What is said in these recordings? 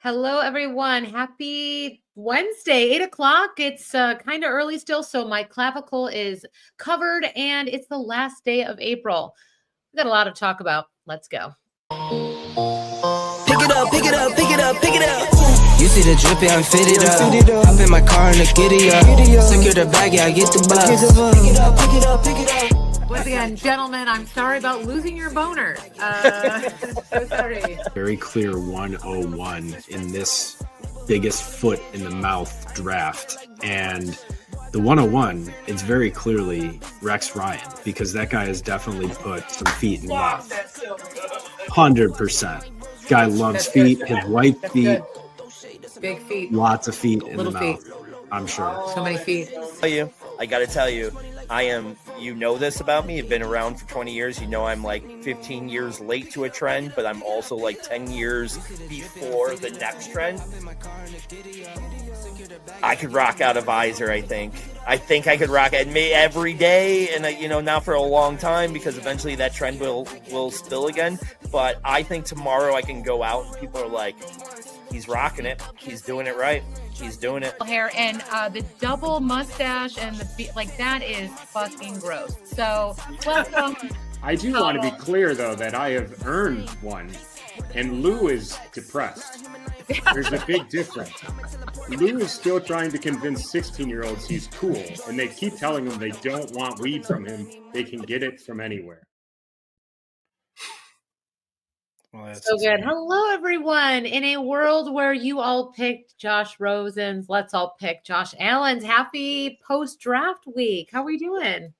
Hello, everyone. Happy Wednesday, 8 o'clock. It's kind of early still, so my clavicle is covered, and it's the last day of April. We got a lot to talk about. Let's go. Pick it up, pick it up, pick it up, pick it up. You see the drippy, I'm fitted up. Hop in my car and the giddy up. Secure the bag, yeah, I get the bus. Pick it up, pick it up, pick it up. Once again, gentlemen, I'm sorry about losing your boner. So sorry. Very clear 101 in this biggest foot in the mouth draft. And the 101 is very clearly Rex Ryan, because that guy has definitely put some feet in the mouth. 100%. Guy loves feet, his white feet. Big feet. Lots of feet in Little the mouth, feet. I'm sure. So many feet. I gotta tell you, I am, you know this about me, I've been around for 20 years, you know I'm like 15 years late to a trend, but I'm also like 10 years before the next trend. I could rock out a visor, I think I could rock it every day, and not for a long time, because eventually that trend will spill again, but I think tomorrow I can go out and people are like, he's rocking it, he's doing it right. He's doing it. Hair and the double mustache and that is fucking gross. So welcome. I do want to be clear though that I have earned one, and Lou is depressed. There's a big difference. Lou is still trying to convince 16-year-olds he's cool, and they keep telling him they don't want weed from him. They can get it from anywhere. Well, so good. Hello, everyone. In a world where you all picked Josh Rosen's, let's all pick Josh Allen's. Happy post-draft week. How are we doing?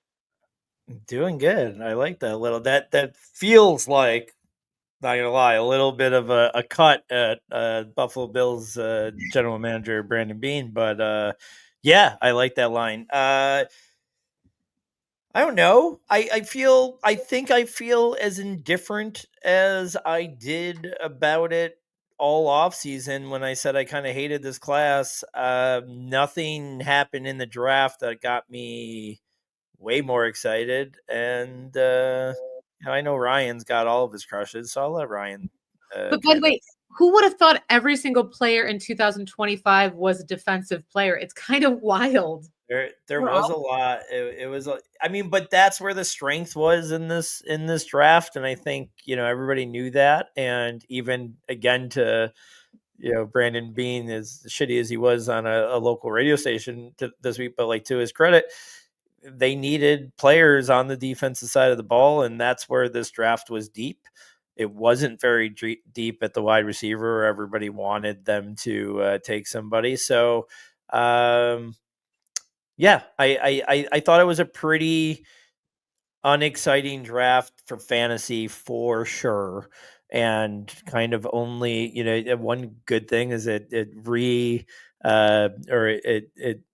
Doing good. I like that little. That feels like, not gonna lie, a little bit of a cut at Buffalo Bills general manager Brandon Beane, but yeah, I like that line. I don't know. I think I feel as indifferent as I did about it all off season when I said I kind of hated this class. Nothing happened in the draft that got me way more excited. And I know Ryan's got all of his crushes, so I'll let Ryan. But by the way, who would have thought every single player in 2025 was a defensive player? It's kind of wild. There was a lot. It was, but that's where the strength was in this draft, and I think everybody knew that. And even again, to Brandon Beane, as shitty as he was on a local radio station this week, but to his credit, they needed players on the defensive side of the ball, and that's where this draft was deep. It wasn't very deep at the wide receiver, where everybody wanted them to take somebody. So. Yeah, I thought it was a pretty unexciting draft for fantasy for sure. And kind of only, one good thing is it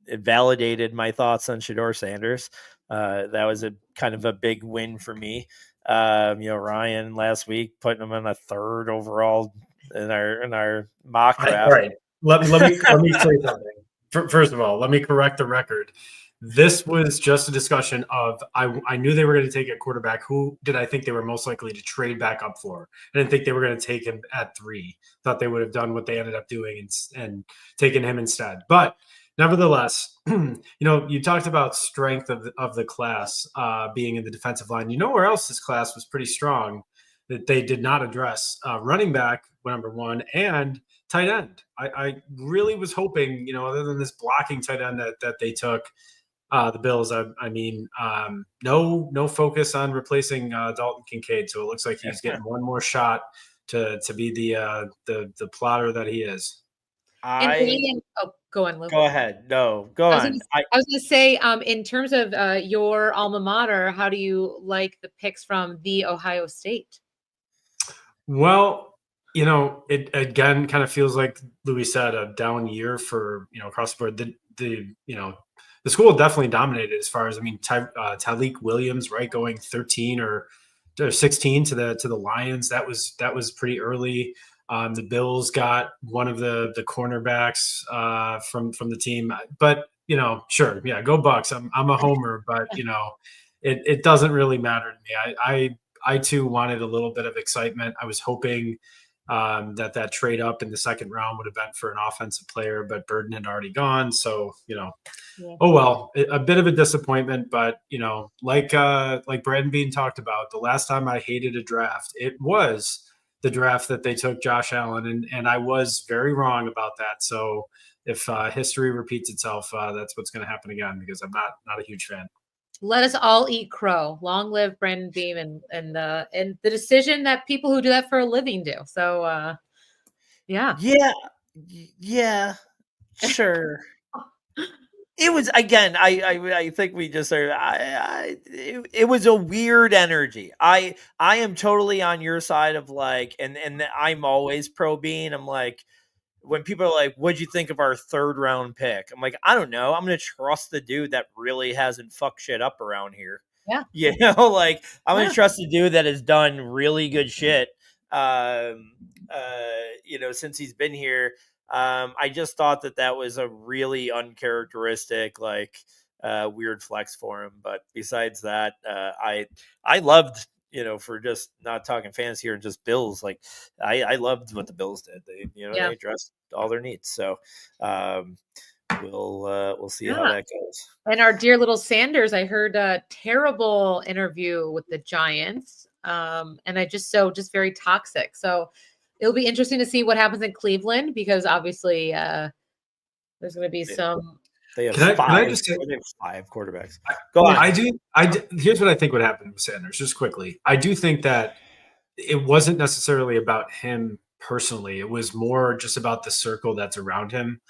validated my thoughts on Shedeur Sanders. That was a kind of a big win for me. Ryan last week putting him in a third overall in our mock draft. All right, let me say something. First of all, let me correct the record. This was just a discussion of I knew they were going to take a quarterback. Who did I think they were most likely to trade back up for? I didn't think they were going to take him at 3. Thought they would have done what they ended up doing and taken him instead. But nevertheless, you talked about strength of the class being in the defensive line. You know where else this class was pretty strong that they did not address? Running back, number 1, and tight end. I really was hoping, other than this blocking tight end that they took, the Bills, no focus on replacing Dalton Kincaid. So it looks like he's getting one more shot to be the plotter that he is. Go on, Luke. Go ahead. No, go on. I was going to say, in terms of your alma mater, how do you like the picks from the Ohio State? Well, it again kind of feels like Louis said, a down year for across the board. The school definitely dominated as far as Tyleik Williams, right, going 13 or 16 to the Lions. That was pretty early. The Bills got one of the cornerbacks from the team, but sure, yeah, go Bucks. I'm a homer, but it doesn't really matter to me. I too wanted a little bit of excitement. I was hoping that trade up in the second round would have been for an offensive player, but Burden had already gone. So, Yeah. oh well, a bit of a disappointment, but like Brandon Bean talked about, the last time I hated a draft, it was the draft that they took Josh Allen, and I was very wrong about that. So if history repeats itself, that's what's going to happen again, because I'm not a huge fan. Let us all eat crow. Long live Brandon Beam and the decision that people who do that for a living do. So yeah. Yeah, sure. It was, again, I think we just are, it was a weird energy. I am totally on your side of like, and I'm always pro Bean. I'm like, when people are like, what'd you think of our third round pick? I'm like, I don't know. I'm going to trust the dude that really hasn't fucked shit up around here. Yeah. Like, I'm going to trust the dude that has done really good shit, since he's been here. I just thought that was a really uncharacteristic, like, weird flex for him. But besides that, I loved, for just not talking fantasy here and just Bills, like I loved what the Bills did. They, they addressed all their needs. So we'll see how that goes. And our dear little Sanders, I heard a terrible interview with the Giants. And I just very toxic. So it'll be interesting to see what happens in Cleveland, because obviously there's going to be some. They have Can I just say, they have 5 quarterbacks. Go on. I do. Here's what I think would happen with Sanders, just quickly. I do think that it wasn't necessarily about him personally. It was more just about the circle that's around him.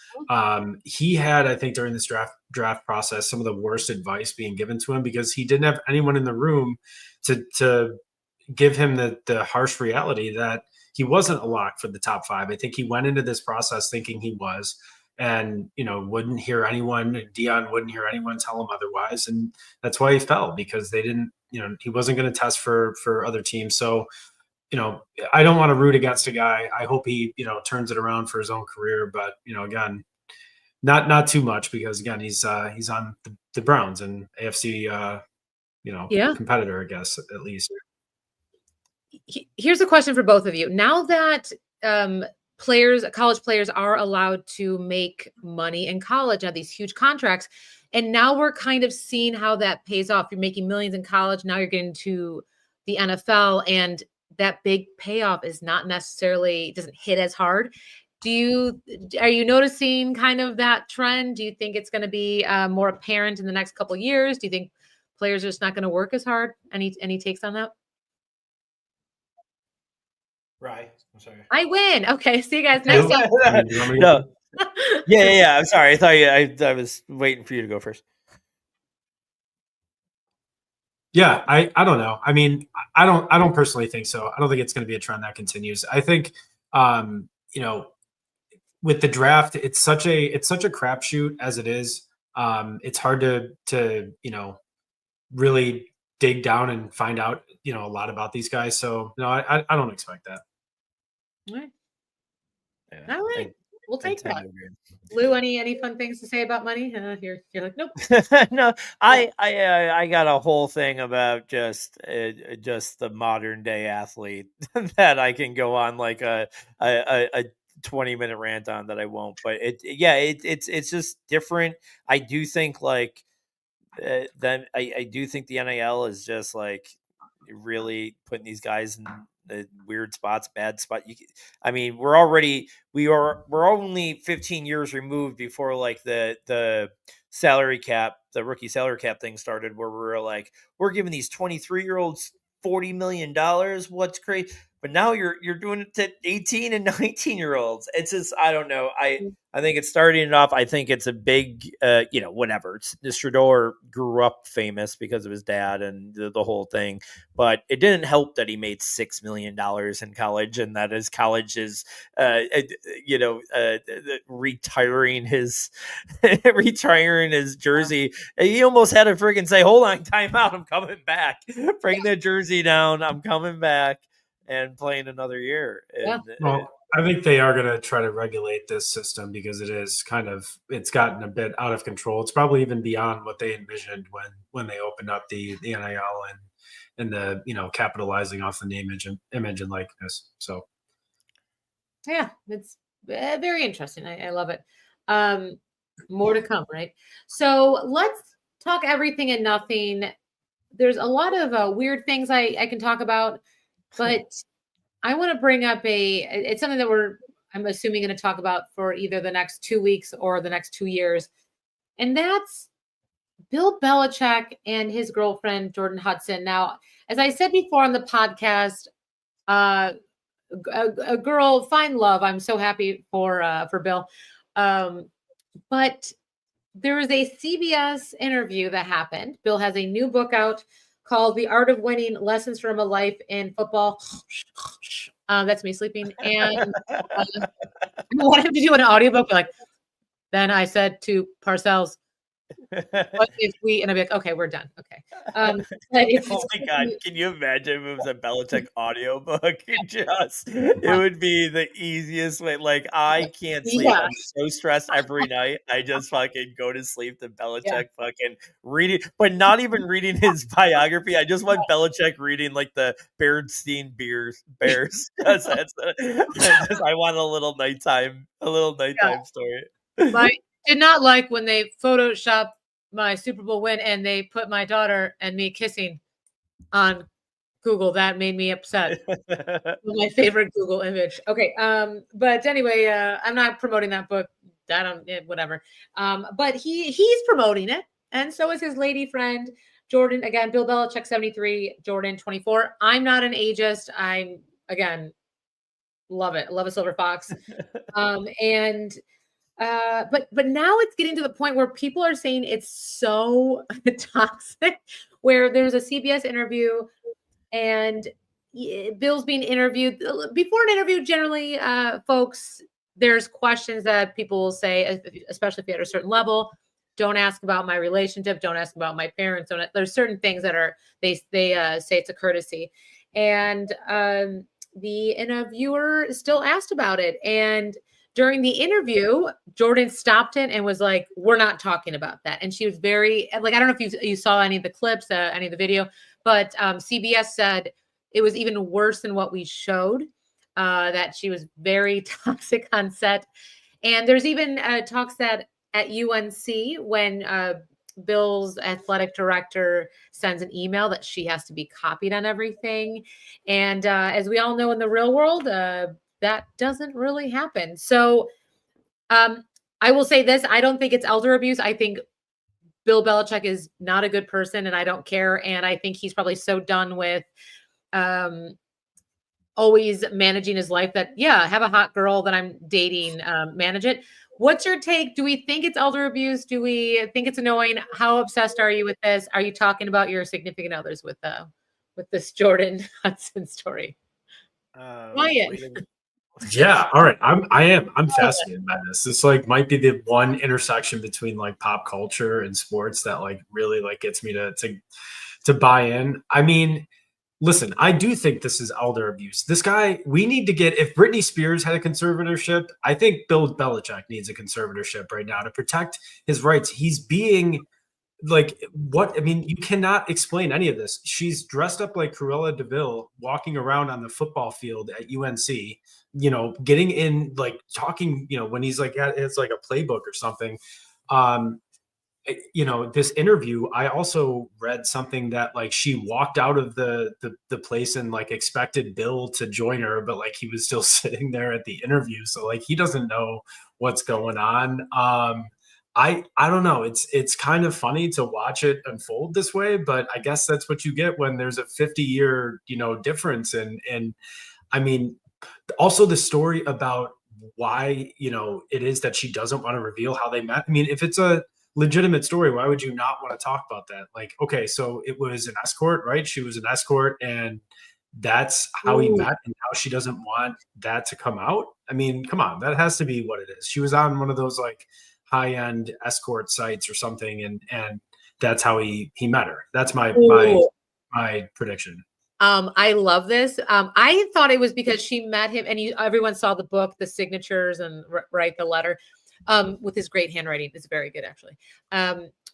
He had, I think, during this draft process, some of the worst advice being given to him, because he didn't have anyone in the room to give him the harsh reality that he wasn't a lock for the top 5. I think he went into this process thinking he was, and wouldn't hear anyone. Dion wouldn't hear anyone tell him otherwise, and that's why he fell, because they didn't. He wasn't going to test for other teams. So, I don't want to root against a guy. I hope he turns it around for his own career. But again, not too much, because again he's on the Browns and AFC competitor, I guess, at least. Here's a question for both of you. Now that college players are allowed to make money in college, have these huge contracts, and now we're kind of seeing how that pays off. You're making millions in college. Now you're getting to the NFL, and that big payoff is not necessarily, doesn't hit as hard. Are you noticing kind of that trend? Do you think it's going to be more apparent in the next couple of years? Do you think players are just not going to work as hard? Any takes on that? Right. I'm sorry. I win. Okay. See you guys next time. No. Yeah. I'm sorry. I thought I was waiting for you to go first. Yeah, I don't know. I mean, I don't personally think so. I don't think it's going to be a trend that continues. I think, with the draft, it's such a crapshoot as it is. It's hard to really dig down and find out a lot about these guys. So no, I don't expect that. All right. Yeah, All right. We'll take that. Lou, any fun things to say about money? You're like, nope. No, I got a whole thing about just the modern day athlete that I can go on like a 20-minute rant on, that I won't. But it's just different. I do think like then I do think the NIL is just like really putting these guys in the weird spots, bad spot. I mean, we're only 15 years removed before like the salary cap, the rookie salary cap thing started, where we're like, we're giving these 23-year-olds $40 million. What's crazy? But now you're doing it to 18 and 19-year-olds. It's just, I don't know. I think it's starting it off. I think it's a big, whatever. Shador grew up famous because of his dad and the whole thing. But it didn't help that he made $6 million in college, and that his college is, retiring his jersey. He almost had to friggin' say, hold on, time out. I'm coming back. Bring the jersey down. I'm coming back and playing another year. Yeah. Well, I think they are going to try to regulate this system, because it's gotten a bit out of control. It's probably even beyond what they envisioned when they opened up the NIL and the capitalizing off the name, image and likeness. So Yeah, it's very interesting. I love it. More to come, right? So let's talk everything and nothing. There's a lot of weird things I can talk about, but I want to bring up it's something that I'm assuming going to talk about for either the next 2 weeks or the next 2 years. And that's Bill Belichick and his girlfriend, Jordan Hudson. Now, as I said before on the podcast, uh, a girl, find love. I'm so happy for Bill. But there was a CBS interview that happened. Bill has a new book out called The Art of Winning: Lessons from a Life in Football. That's me sleeping. And I want him to do an audiobook like, then I said to Parcells, what if we, and I'd be like, okay, we're done. Okay. Oh my God. Can you imagine if it was a Belichick audiobook? It would be the easiest way. Like, I can't sleep. Yeah. I'm so stressed every night. I just fucking go to sleep to Belichick fucking reading, but not even reading his biography. I just want Belichick reading like the Berenstein Bears. Because I want a little nighttime story. I did not like when they photoshopped my Super Bowl win and they put my daughter and me kissing on Google. That made me upset. My favorite Google image. Okay. But anyway, I'm not promoting that book. Whatever. But he's promoting it. And so is his lady friend, Jordan. Again, Bill Belichick, 73, Jordan, 24. I'm not an ageist. I'm, again, love it. Love a silver fox. But now it's getting to the point where people are saying it's so toxic, where there's a CBS interview and Bill's being interviewed. Before an interview, generally, folks, there's questions that people will say, especially if you're at a certain level. Don't ask about my relationship. Don't ask about my parents. There's certain things that they say it's a courtesy. And the interviewer still asked about it. And during the interview, Jordan stopped it and was like, we're not talking about that. And she was very, like, I don't know if you saw any of the clips, any of the video, but CBS said it was even worse than what we showed, that she was very toxic on set. And there's even talks that at UNC when Bill's athletic director sends an email that she has to be copied on everything. And as we all know in the real world, that doesn't really happen. So I will say this. I don't think it's elder abuse. I think Bill Belichick is not a good person and I don't care. And I think he's probably so done with always managing his life that, have a hot girl that I'm dating, manage it. What's your take? Do we think it's elder abuse? Do we think it's annoying? How obsessed are you with this? Are you talking about your significant others with this Jordan Hudson story? Ryan. Yeah, all right. I'm fascinated by this. This like might be the one intersection between like pop culture and sports that like really like gets me to buy in. I mean, listen, I do think this is elder abuse. This guy, we need to get, if Britney Spears had a conservatorship, I think Bill Belichick needs a conservatorship right now to protect his rights. He's being like, what? I mean, you cannot explain any of this. She's dressed up like Cruella de Vil, walking around on the football field at UNC, getting in, like talking, when he's like, it's like a playbook or something. This interview, I also read something that like she walked out of the place and like expected Bill to join her, but like he was still sitting there at the interview. So like he doesn't know what's going on. I don't know. It's kind of funny to watch it unfold this way, but I guess that's what you get when there's a 50-year, difference. And I mean, also the story about why, it is that she doesn't want to reveal how they met. I mean, if it's a legitimate story, why would you not want to talk about that? Like, okay, so it was an escort, right? She was an escort and that's how he met and how she doesn't want that to come out. I mean, come on, that has to be what it is. She was on one of those like high-end escort sites or something, and that's how he met her. That's my prediction. I love this. I thought it was because she met him, and everyone saw the book, the signatures, and write the letter with his great handwriting. It's very good, actually.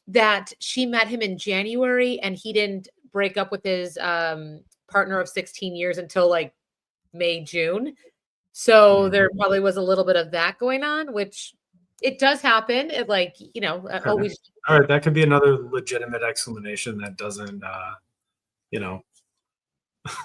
That she met him in January, and he didn't break up with his partner of 16 years until like May, June. So there probably was a little bit of that going on, which it does happen. It always. All right, that could be another legitimate explanation that doesn't, Yeah.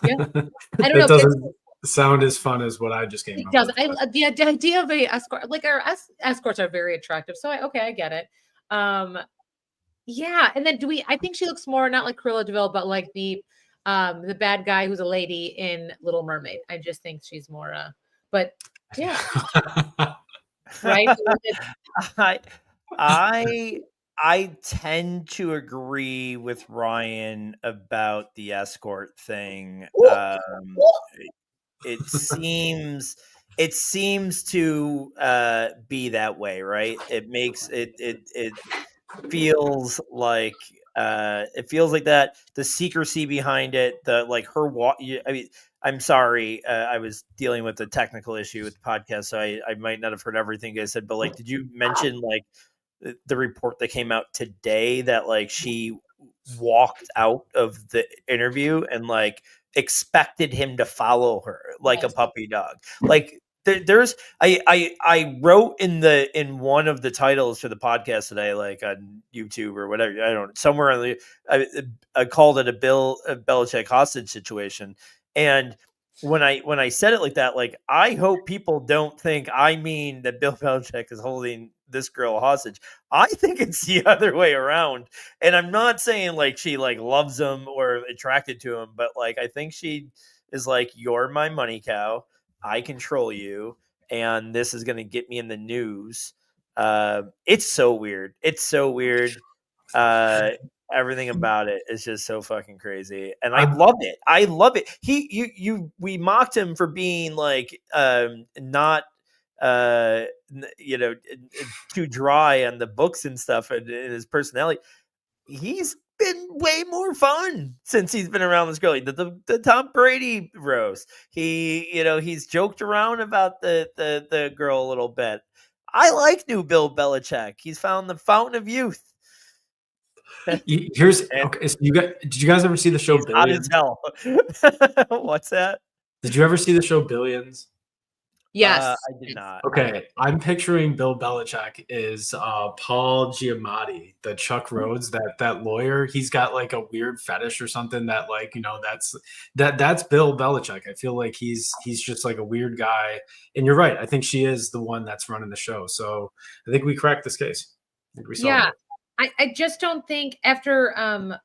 I don't that know. doesn't sound as fun as what I just came It up does. with. The idea of a escort, like our escorts are very attractive. So I get it. Yeah. And then I think she looks more not like Cruella de Vil, but like the bad guy who's a lady in Little Mermaid. I just think she's more but yeah, right. I tend to agree with Ryan about the escort thing. It seems to be that way, right? It makes it feels like that, the secrecy behind it, the like her I mean, I'm sorry, I was dealing with a technical issue with the podcast, so I might not have heard everything I said, but like, did you mention like the report that came out today that like she walked out of the interview and like expected him to follow her like a puppy dog? Like there's I wrote in one of the titles for the podcast today, like on YouTube or whatever, I don't know, somewhere on the I called it a Belichick hostage situation. And when I said it like that, like, I hope people don't think I mean that Bill Belichick is holding this girl hostage. I think it's the other way around. And I'm not saying like she like loves him or attracted to him, but like I think she is like, you're my money cow. I control you, and this is going to get me in the news. It's so weird. It's so weird. Everything about it is just so fucking crazy, and I love it. I love it. We mocked him for being like not too dry on the books and stuff, and his personality. He's been way more fun since he's been around this girl. The Tom Brady roast. He's joked around about the girl a little bit. I like new Bill Belichick. He's found the fountain of youth. Okay. So did you guys ever see the show Billions? Hot as hell. What's that? Did you ever see the show Billions? Yes. I did not. Okay, I'm picturing Bill Belichick is Paul Giamatti, the Chuck Rhodes, that lawyer. He's got like a weird fetish or something that like, that's Bill Belichick. I feel like he's just like a weird guy. And you're right. I think she is the one that's running the show. So I think we cracked this case. I think we solved it. I just don't think after a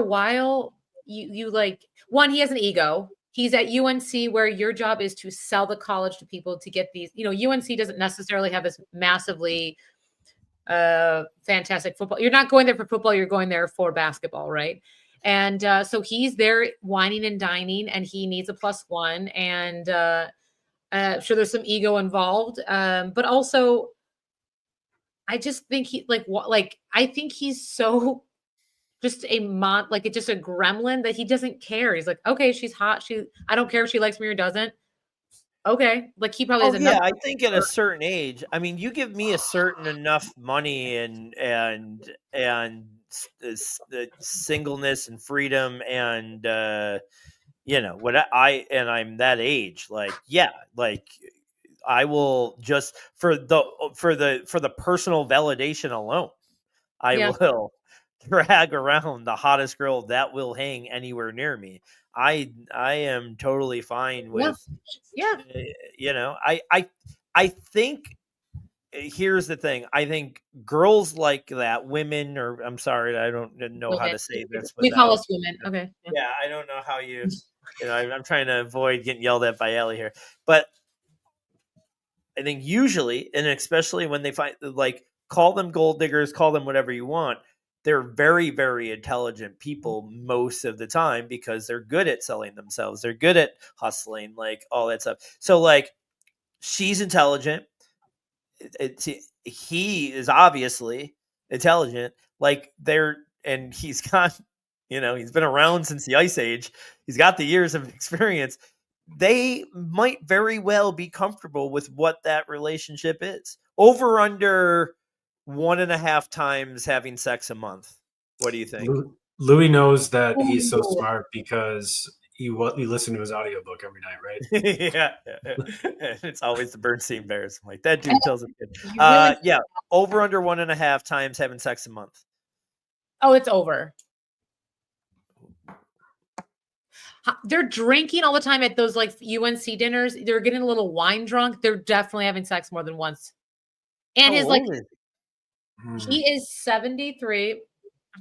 while you like, one, he has an ego. He's at UNC, where your job is to sell the college to people to get these. UNC doesn't necessarily have this massively fantastic football. You're not going there for football. You're going there for basketball, right? And so he's there whining and dining, and he needs a +1. And sure, there's some ego involved, but also, I just think I think he's so just just a gremlin that he doesn't care. He's like, okay, she's hot. I don't care if she likes me or doesn't. Okay. Like, he probably has enough. I think at a certain age, I mean, you give me a certain enough money and the singleness and freedom and I'm that age, like, yeah, like, I will just for the personal validation alone, I will drag around the hottest girl that will hang anywhere near me. I am totally fine with, I think here's the thing. I think girls like that, women, or I'm sorry, I don't know how to say this. We call us women. Okay. Yeah, I don't know how I'm trying to avoid getting yelled at by Ellie here, but I think usually, and especially when they find, like, call them gold diggers, call them whatever you want, they're very, very intelligent people most of the time, because they're good at selling themselves. They're good at hustling, like all that stuff. So like, she's intelligent. He is obviously intelligent. Like, and he's got, he's been around since the Ice Age. He's got the years of experience. They might very well be comfortable with what that relationship is. Over under 1.5 times having sex a month. What do you think? Louis knows that he's so smart because you listen to his audiobook every night, right? Yeah. It's always the Bernstein Bears. I'm like, that dude tells a kid. You really- Yeah, over under 1.5 times having sex a month. Oh, it's over. They're drinking all the time at those like UNC dinners. They're getting a little wine drunk. They're definitely having sex more than once. And How his like old is he is 73.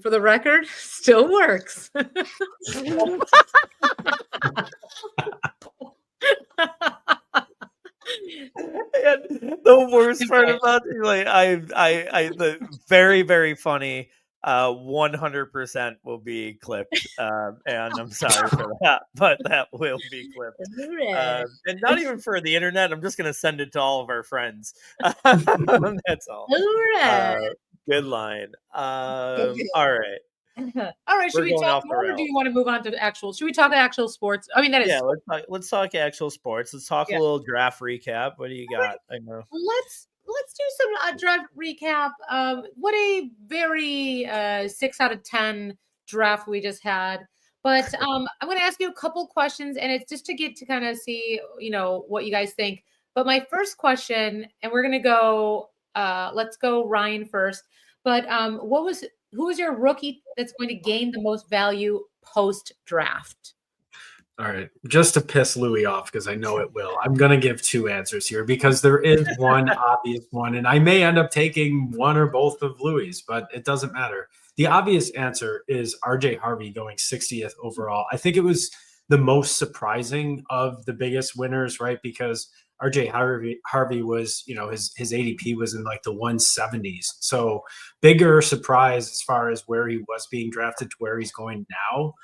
For the record, still works. And the worst part about it, like the very, very funny 100% will be clipped. And I'm sorry for that, but that will be clipped. And not even for the internet. I'm just gonna send it to all of our friends. That's all. Good line. All right. All right, should We're we going talk off the more, or do rails. you want to move on to actual? Should we talk actual sports? I mean, that is. Yeah, let's talk actual sports. Let's talk Yeah. a little draft recap. What do you got? I know. Let's do some draft recap. What a very 6 out of 10 draft we just had. But I'm going to ask you a couple questions, and it's just to get to kind of see, what you guys think. But my first question, and we're going to go. Let's go Ryan first. But who was your rookie that's going to gain the most value post draft? All right. Just to piss Louis off, because I know it will, I'm going to give two answers here because there is one obvious one, and I may end up taking one or both of Louis, but it doesn't matter. The obvious answer is RJ Harvey going 60th overall. I think it was the most surprising of the biggest winners, right? Because RJ Harvey was, his ADP was in like the 170s. So bigger surprise as far as where he was being drafted to where he's going now.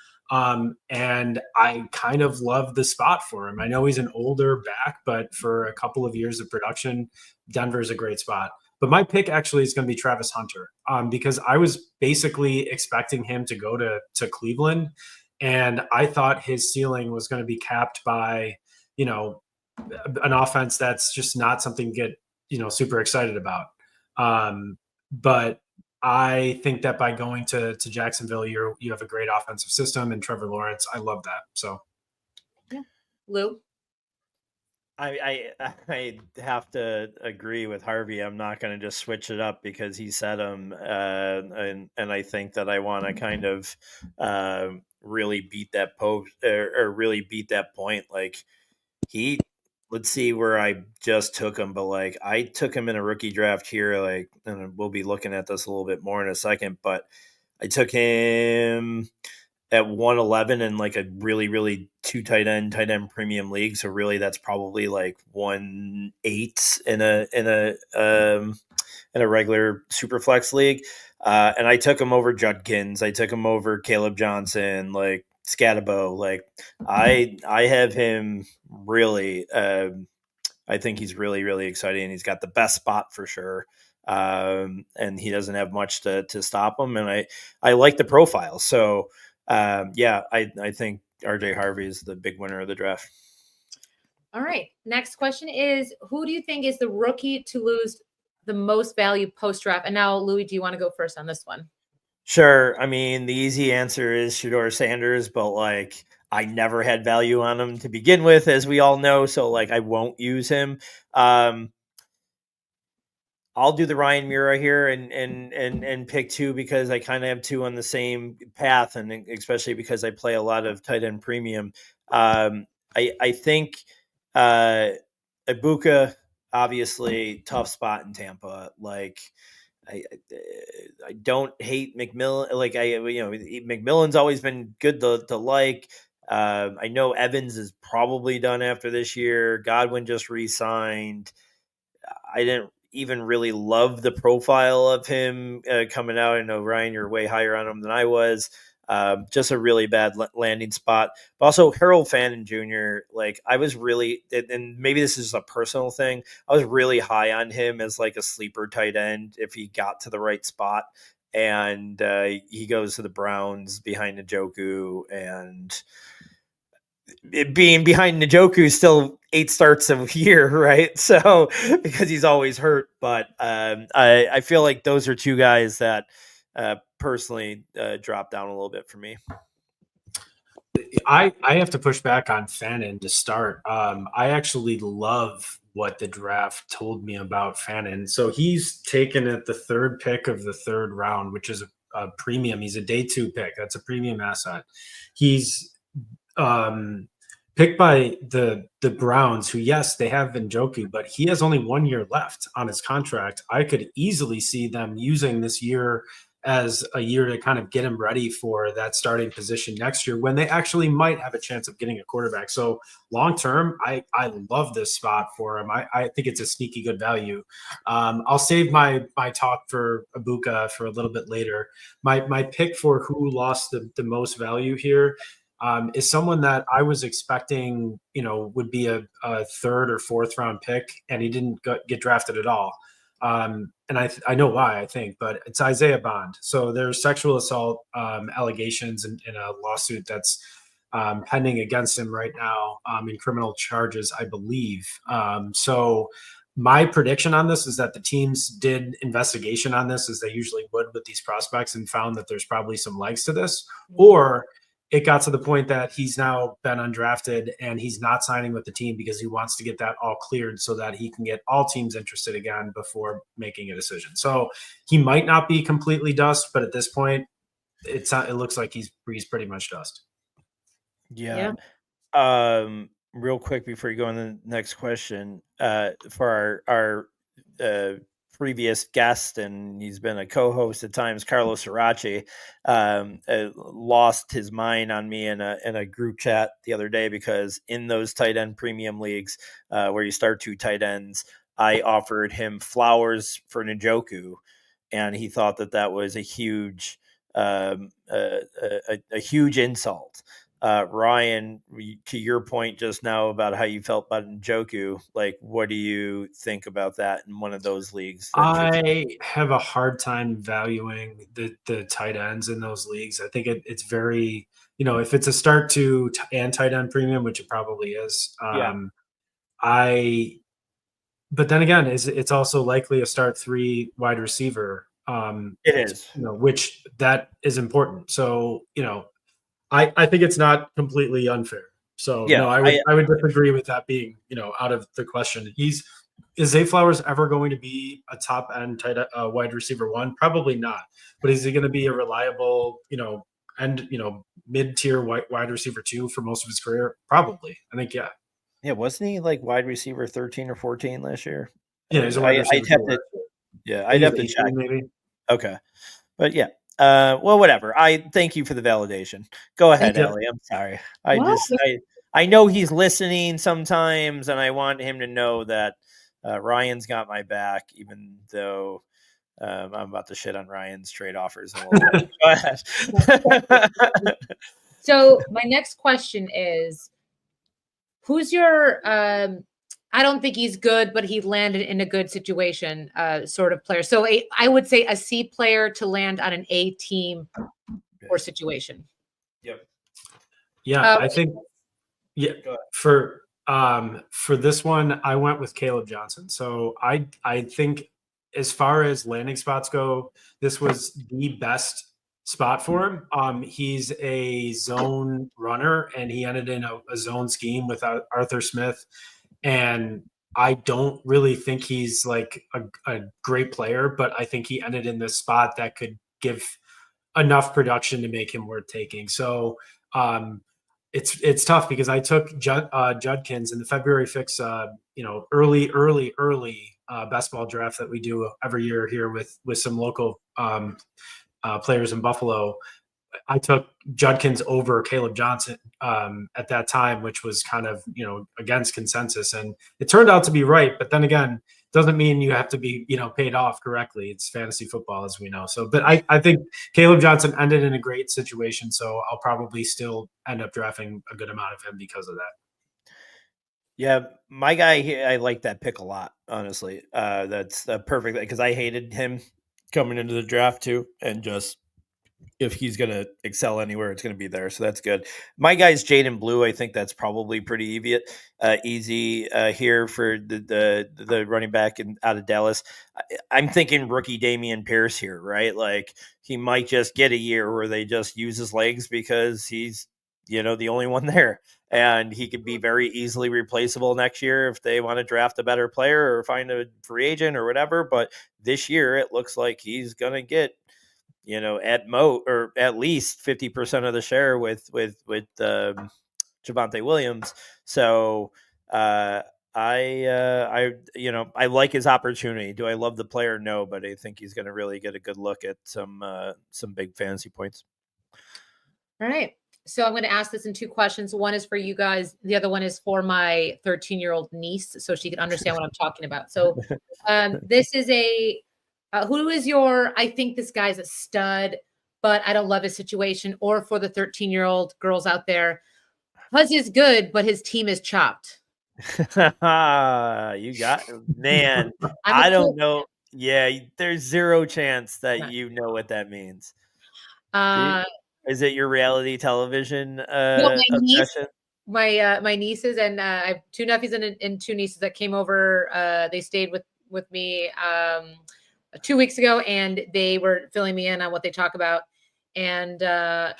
And I kind of love the spot for him. I know he's an older back, but for a couple of years of production, Denver's a great spot. But my pick actually is going to be Travis Hunter, because I was basically expecting him to go to Cleveland. And I thought his ceiling was going to be capped by, an offense that's just not something to get, super excited about. But I think that by going to Jacksonville, you have a great offensive system, and Trevor Lawrence, I love that. So, yeah, Lou. I have to agree with Harvey. I'm not going to just switch it up because he said him, and I think that I want to kind of really beat that post or really beat that point. Like let's see where I just took him, but like I took him in a rookie draft here, like, and we'll be looking at this a little bit more in a second, but I took him at 111 in like a really, really two tight end premium league. So really that's probably like 1.8 in a regular super flex league. And I took him over Judkins. I took him over Caleb Johnson, like Scatabo. Like I have him really, I think he's really, really exciting. He's got the best spot for sure. And he doesn't have much to stop him. And I like the profile. So, I think RJ Harvey is the big winner of the draft. All right. Next question is, who do you think is the rookie to lose the most value post draft? And now, Louis, do you want to go first on this one? Sure. I mean, the easy answer is Shedeur Sanders, but like I never had value on him to begin with, as we all know. So like I won't use him. I'll do the Ryan Mura here and pick two because I kind of have two on the same path, and especially because I play a lot of tight end premium. I think Ibuka, obviously tough spot in Tampa. Like I don't hate McMillan. Like McMillan's always been good to like. I know Evans is probably done after this year. Godwin just re-signed. I didn't even really love the profile of him coming out. I know, Ryan, you're way higher on him than I was. Just a really bad landing spot. But also Harold Fannin Jr., like I was really, and maybe this is a personal thing, I was really high on him as like a sleeper tight end if he got to the right spot. And he goes to the Browns behind Njoku, and it being behind Njoku still 8 starts a year, right? So because he's always hurt, but I feel like those are two guys that personally drop down a little bit for me. I have to push back on Fannin to start. I actually love what the draft told me about Fannin. So he's taken at the third pick of the third round, which is a premium. He's a day 2 pick. That's a premium asset. He's picked by the Browns, who, yes, they have Njoku, but he has only 1 year left on his contract. I could easily see them using this year as a year to kind of get him ready for that starting position next year when they actually might have a chance of getting a quarterback. So long term, I love this spot for him. I think it's a sneaky good value. I'll save my talk for Ibuka for a little bit later. My pick for who lost the most value here is someone that I was expecting, would be a third or fourth round pick, and he didn't get drafted at all. And I know why, I think, but it's Isaiah Bond. So there's sexual assault allegations in a lawsuit that's pending against him right now in criminal charges, I believe. So my prediction on this is that the teams did investigation on this, as they usually would with these prospects, and found that there's probably some legs to this, or it got to the point that he's now been undrafted and he's not signing with the team because he wants to get that all cleared so that he can get all teams interested again before making a decision. So he might not be completely dust, but at this point, it looks like he's pretty much dust. Yeah. Real quick before you go on the next question, for our previous guest, and he's been a co-host at times, Carlos Sirachi, lost his mind on me in a group chat the other day, because in those tight end premium leagues where you start 2 tight ends, I offered him Flowers for Njoku, and he thought that was a huge huge insult. Ryan, to your point just now about how you felt about Njoku, like, what do you think about that in one of those leagues? I have a hard time valuing the tight ends in those leagues. I think it's very, if it's a start 2 and tight end premium, which it probably is. But then again, it's also likely a start 3 wide receiver. It is, which that is important. So, I think it's not completely unfair. So yeah, no, I would disagree with that being, out of the question. Is Zay Flowers ever going to be a top end wide receiver 1? Probably not. But is he going to be a reliable, mid-tier wide receiver 2 for most of his career? Probably. I think, yeah. Yeah, wasn't he like wide receiver 13 or 14 last year? Yeah, he's a wide receiver. I'd have to check. Maybe. Okay. But yeah. Well, whatever. I thank you for the validation. Go ahead, Ellie. I'm sorry. I know he's listening sometimes, and I want him to know that Ryan's got my back, even though I'm about to shit on Ryan's trade offers. Go ahead. So my next question is, who's your I don't think he's good, but he landed in a good situation sort of player. So I would say a C player to land on an A team or situation. Yep. Yeah, I think for this one, I went with Caleb Johnson. So I think as far as landing spots go, this was the best spot for him. He's a zone runner, and he ended in a zone scheme with Arthur Smith. And I don't really think he's like a great player, but I think he ended in this spot that could give enough production to make him worth taking. So it's tough because I took Judkins in the February Fix, early best ball draft that we do every year here with some local players in Buffalo. I took Judkins over Caleb Johnson at that time, which was kind of, against consensus. And it turned out to be right. But then again, doesn't mean you have to be, paid off correctly. It's fantasy football, as we know. So, but I think Caleb Johnson ended in a great situation. So I'll probably still end up drafting a good amount of him because of that. Yeah, my guy here, I like that pick a lot, honestly. That's perfect because I hated him coming into the draft too. And just, if he's going to excel anywhere, it's going to be there. So that's good. My guy's Jaden Blue. I think that's probably pretty easy here for the running back out of Dallas. I'm thinking rookie Dameon Pierce here, right? Like, he might just get a year where they just use his legs because he's the only one there. And he could be very easily replaceable next year if they want to draft a better player or find a free agent or whatever. But this year, it looks like he's going to get, or at least 50% of the share with Javonte Williams. So I like his opportunity. Do I love the player? No, but I think he's going to really get a good look at some big fantasy points. All right. So I'm going to ask this in two questions. One is for you guys. The other one is for my 13-year-old niece, so she can understand what I'm talking about. So this is who is your, I think this guy's a stud, but I don't love his situation, or for the 13-year-old girls out there, Huz is good, but his team is chopped. You got, man, I don't know. Yeah, there's zero chance that you know what that means. Is it your reality television obsession? My nieces, and I have two nephews and two nieces that came over. They stayed with me 2 weeks ago, and they were filling me in on what they talk about. And the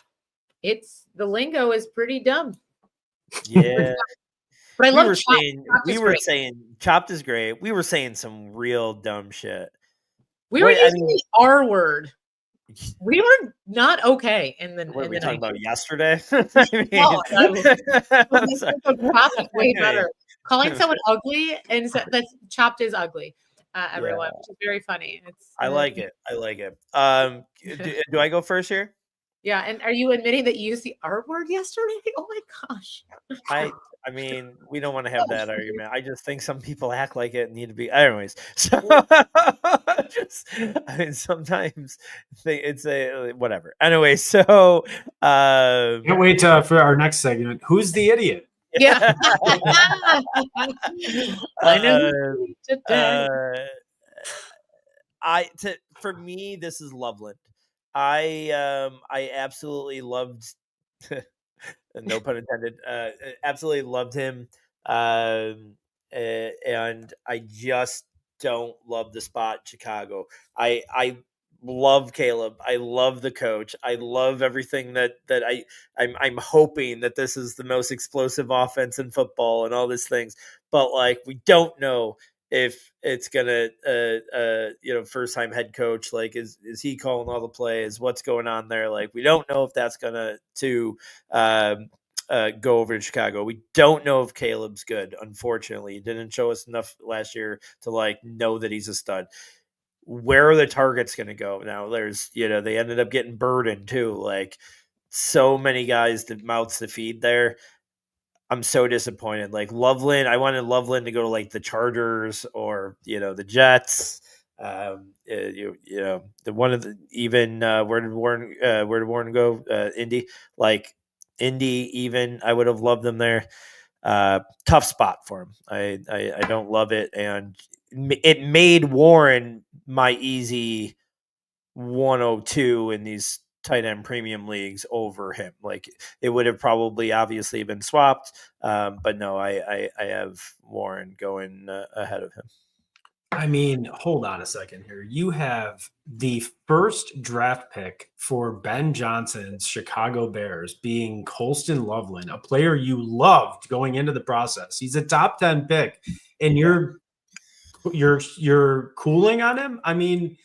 lingo is pretty dumb. Yeah. But I love we were saying chopped is great. We were saying some real dumb shit. We were using the R word. We were not okay in the. What were we talking about yesterday? Way better. Calling someone ugly and that's chopped is ugly. Everyone, which is very funny. I like it. Do I go first here? Yeah, and are you admitting that you used the R word yesterday? Oh my gosh. I mean, we don't want to have that argument. I just think some people act like it and need to be. Anyways, so sometimes it's a whatever. Anyway, so can't wait for our next segment. Who's the idiot? Yeah. I know. For me, this is Loveland. I absolutely loved. No pun intended. Absolutely loved him, and I just don't love the spot in Chicago. I love Caleb. I love the coach. I love everything that I'm hoping that this is the most explosive offense in football and all these things. But we don't know if it's gonna first time head coach, is he calling all the plays, what's going on there? We don't know if that's gonna go over to Chicago. We don't know if Caleb's good. Unfortunately, he didn't show us enough last year to know that he's a stud. Where are the targets gonna go now? There's they ended up getting Burden too, so many guys, the mouths to feed there. I'm so disappointed. Loveland, I wanted Loveland to go to the Chargers or the Jets. The one of the even where did Warren go? Indy, Indy. Even I would have loved them there. Tough spot for him. I don't love it, and it made Warren my easy 102 in these tight end premium leagues over him. It would have probably obviously been swapped, but no, I have Warren going ahead of him. I mean, hold on a second here. You have the first draft pick for Ben Johnson's Chicago Bears being Colston Loveland, a player you loved going into the process. He's a top 10 pick, and you're cooling on him. I mean,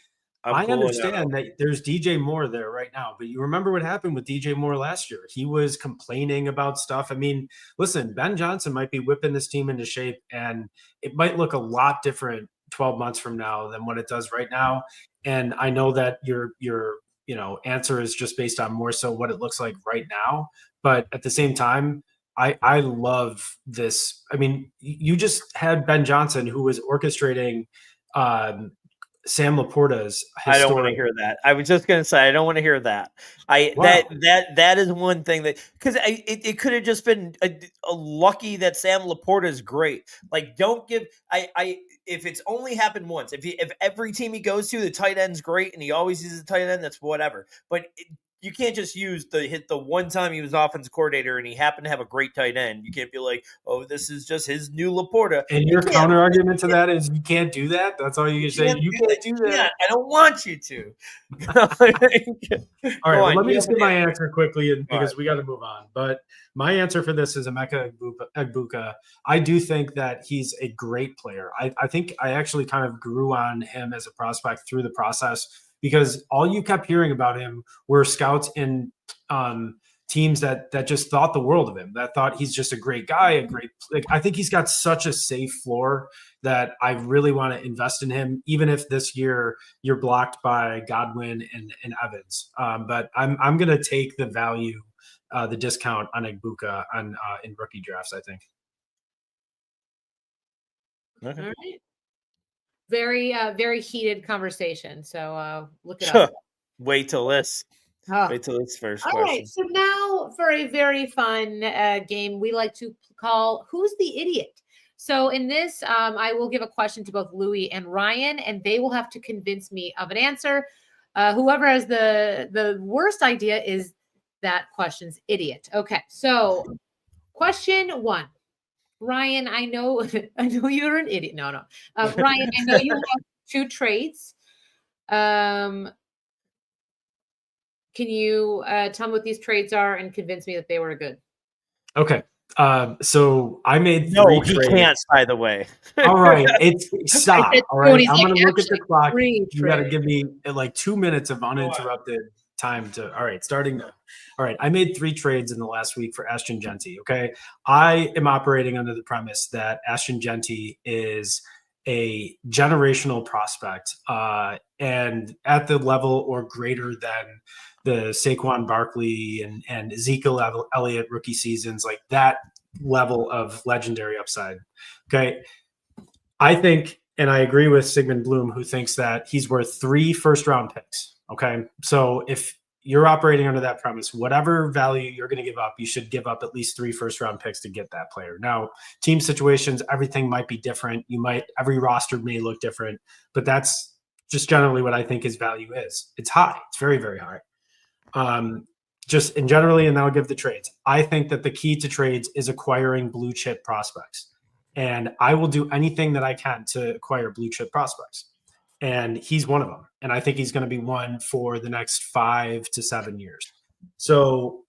I understand that there's DJ Moore there right now, but you remember what happened with DJ Moore last year. He was complaining about stuff. I mean, listen, Ben Johnson might be whipping this team into shape, and it might look a lot different 12 months from now than what it does right now. And I know that your answer is just based on more so what it looks like right now. But at the same time, I love this. I mean, you just had Ben Johnson, who was orchestrating Sam Laporta's I don't want to hear that. I was just going to say, I don't want to hear that. That is one thing that, because it could have just been a lucky that Sam Laporta is great. Don't give, if it's only happened once, if every team he goes to, the tight end's great and he always uses the tight end, that's whatever. But you can't just use the one time he was offensive coordinator and he happened to have a great tight end. You can't be like, oh, this is just his new Laporta. And your counter argument to that is you can't do that. That's all you can say. You can't do that. I don't want you to. All right, well, let me just get give my answer quickly because we got to move on. But my answer for this is Emeka Egbuka. I do think that he's a great player. I think I actually kind of grew on him as a prospect through the process because all you kept hearing about him were scouts in teams that just thought the world of him, that thought he's just a great guy, I think he's got such a safe floor that I really want to invest in him, even if this year you're blocked by Godwin and Evans. But I'm going to take the value, the discount on Egbuka in rookie drafts, I think. Okay. All right. Very heated conversation. So look it up. Wait till this. Oh. Wait till this first All question. right. So now for a very fun game we like to call Who's the Idiot? So in this, I will give a question to both Louis and Ryan, and they will have to convince me of an answer. Whoever has the worst idea is that question's idiot. Okay. So question 1. Ryan, I know you're an idiot. No. Ryan, I know you have 2 trades. Can you tell me what these trades are and convince me that they were good? Okay. So I made 3 No, he trades. can't, by the way. All right. Stop. All right. I'm going to look at the clock. 3 You got to trades. give me like 2 minutes of uninterrupted time to. All right. Starting now. All right. I made 3 trades in the last week for Ashton Genty. Okay. I am operating under the premise that Ashton Genty is a generational prospect and at the level or greater than the Saquon Barkley and Ezekiel Elliott rookie seasons, like that level of legendary upside. Okay. I think, and I agree with Sigmund Bloom, who thinks that he's worth 3 first-round picks. Okay. So if you're operating under that premise, whatever value you're going to give up, you should give up at least 3 first-round picks to get that player. Now, team situations, everything might be different. Every roster may look different, but that's just generally what I think his value is. It's high. It's very, very high. Just in generally, and then I'll give the trades. I think that the key to trades is acquiring blue chip prospects. And I will do anything that I can to acquire blue chip prospects. And he's one of them. And I think he's going to be one for the next 5 to 7 years. So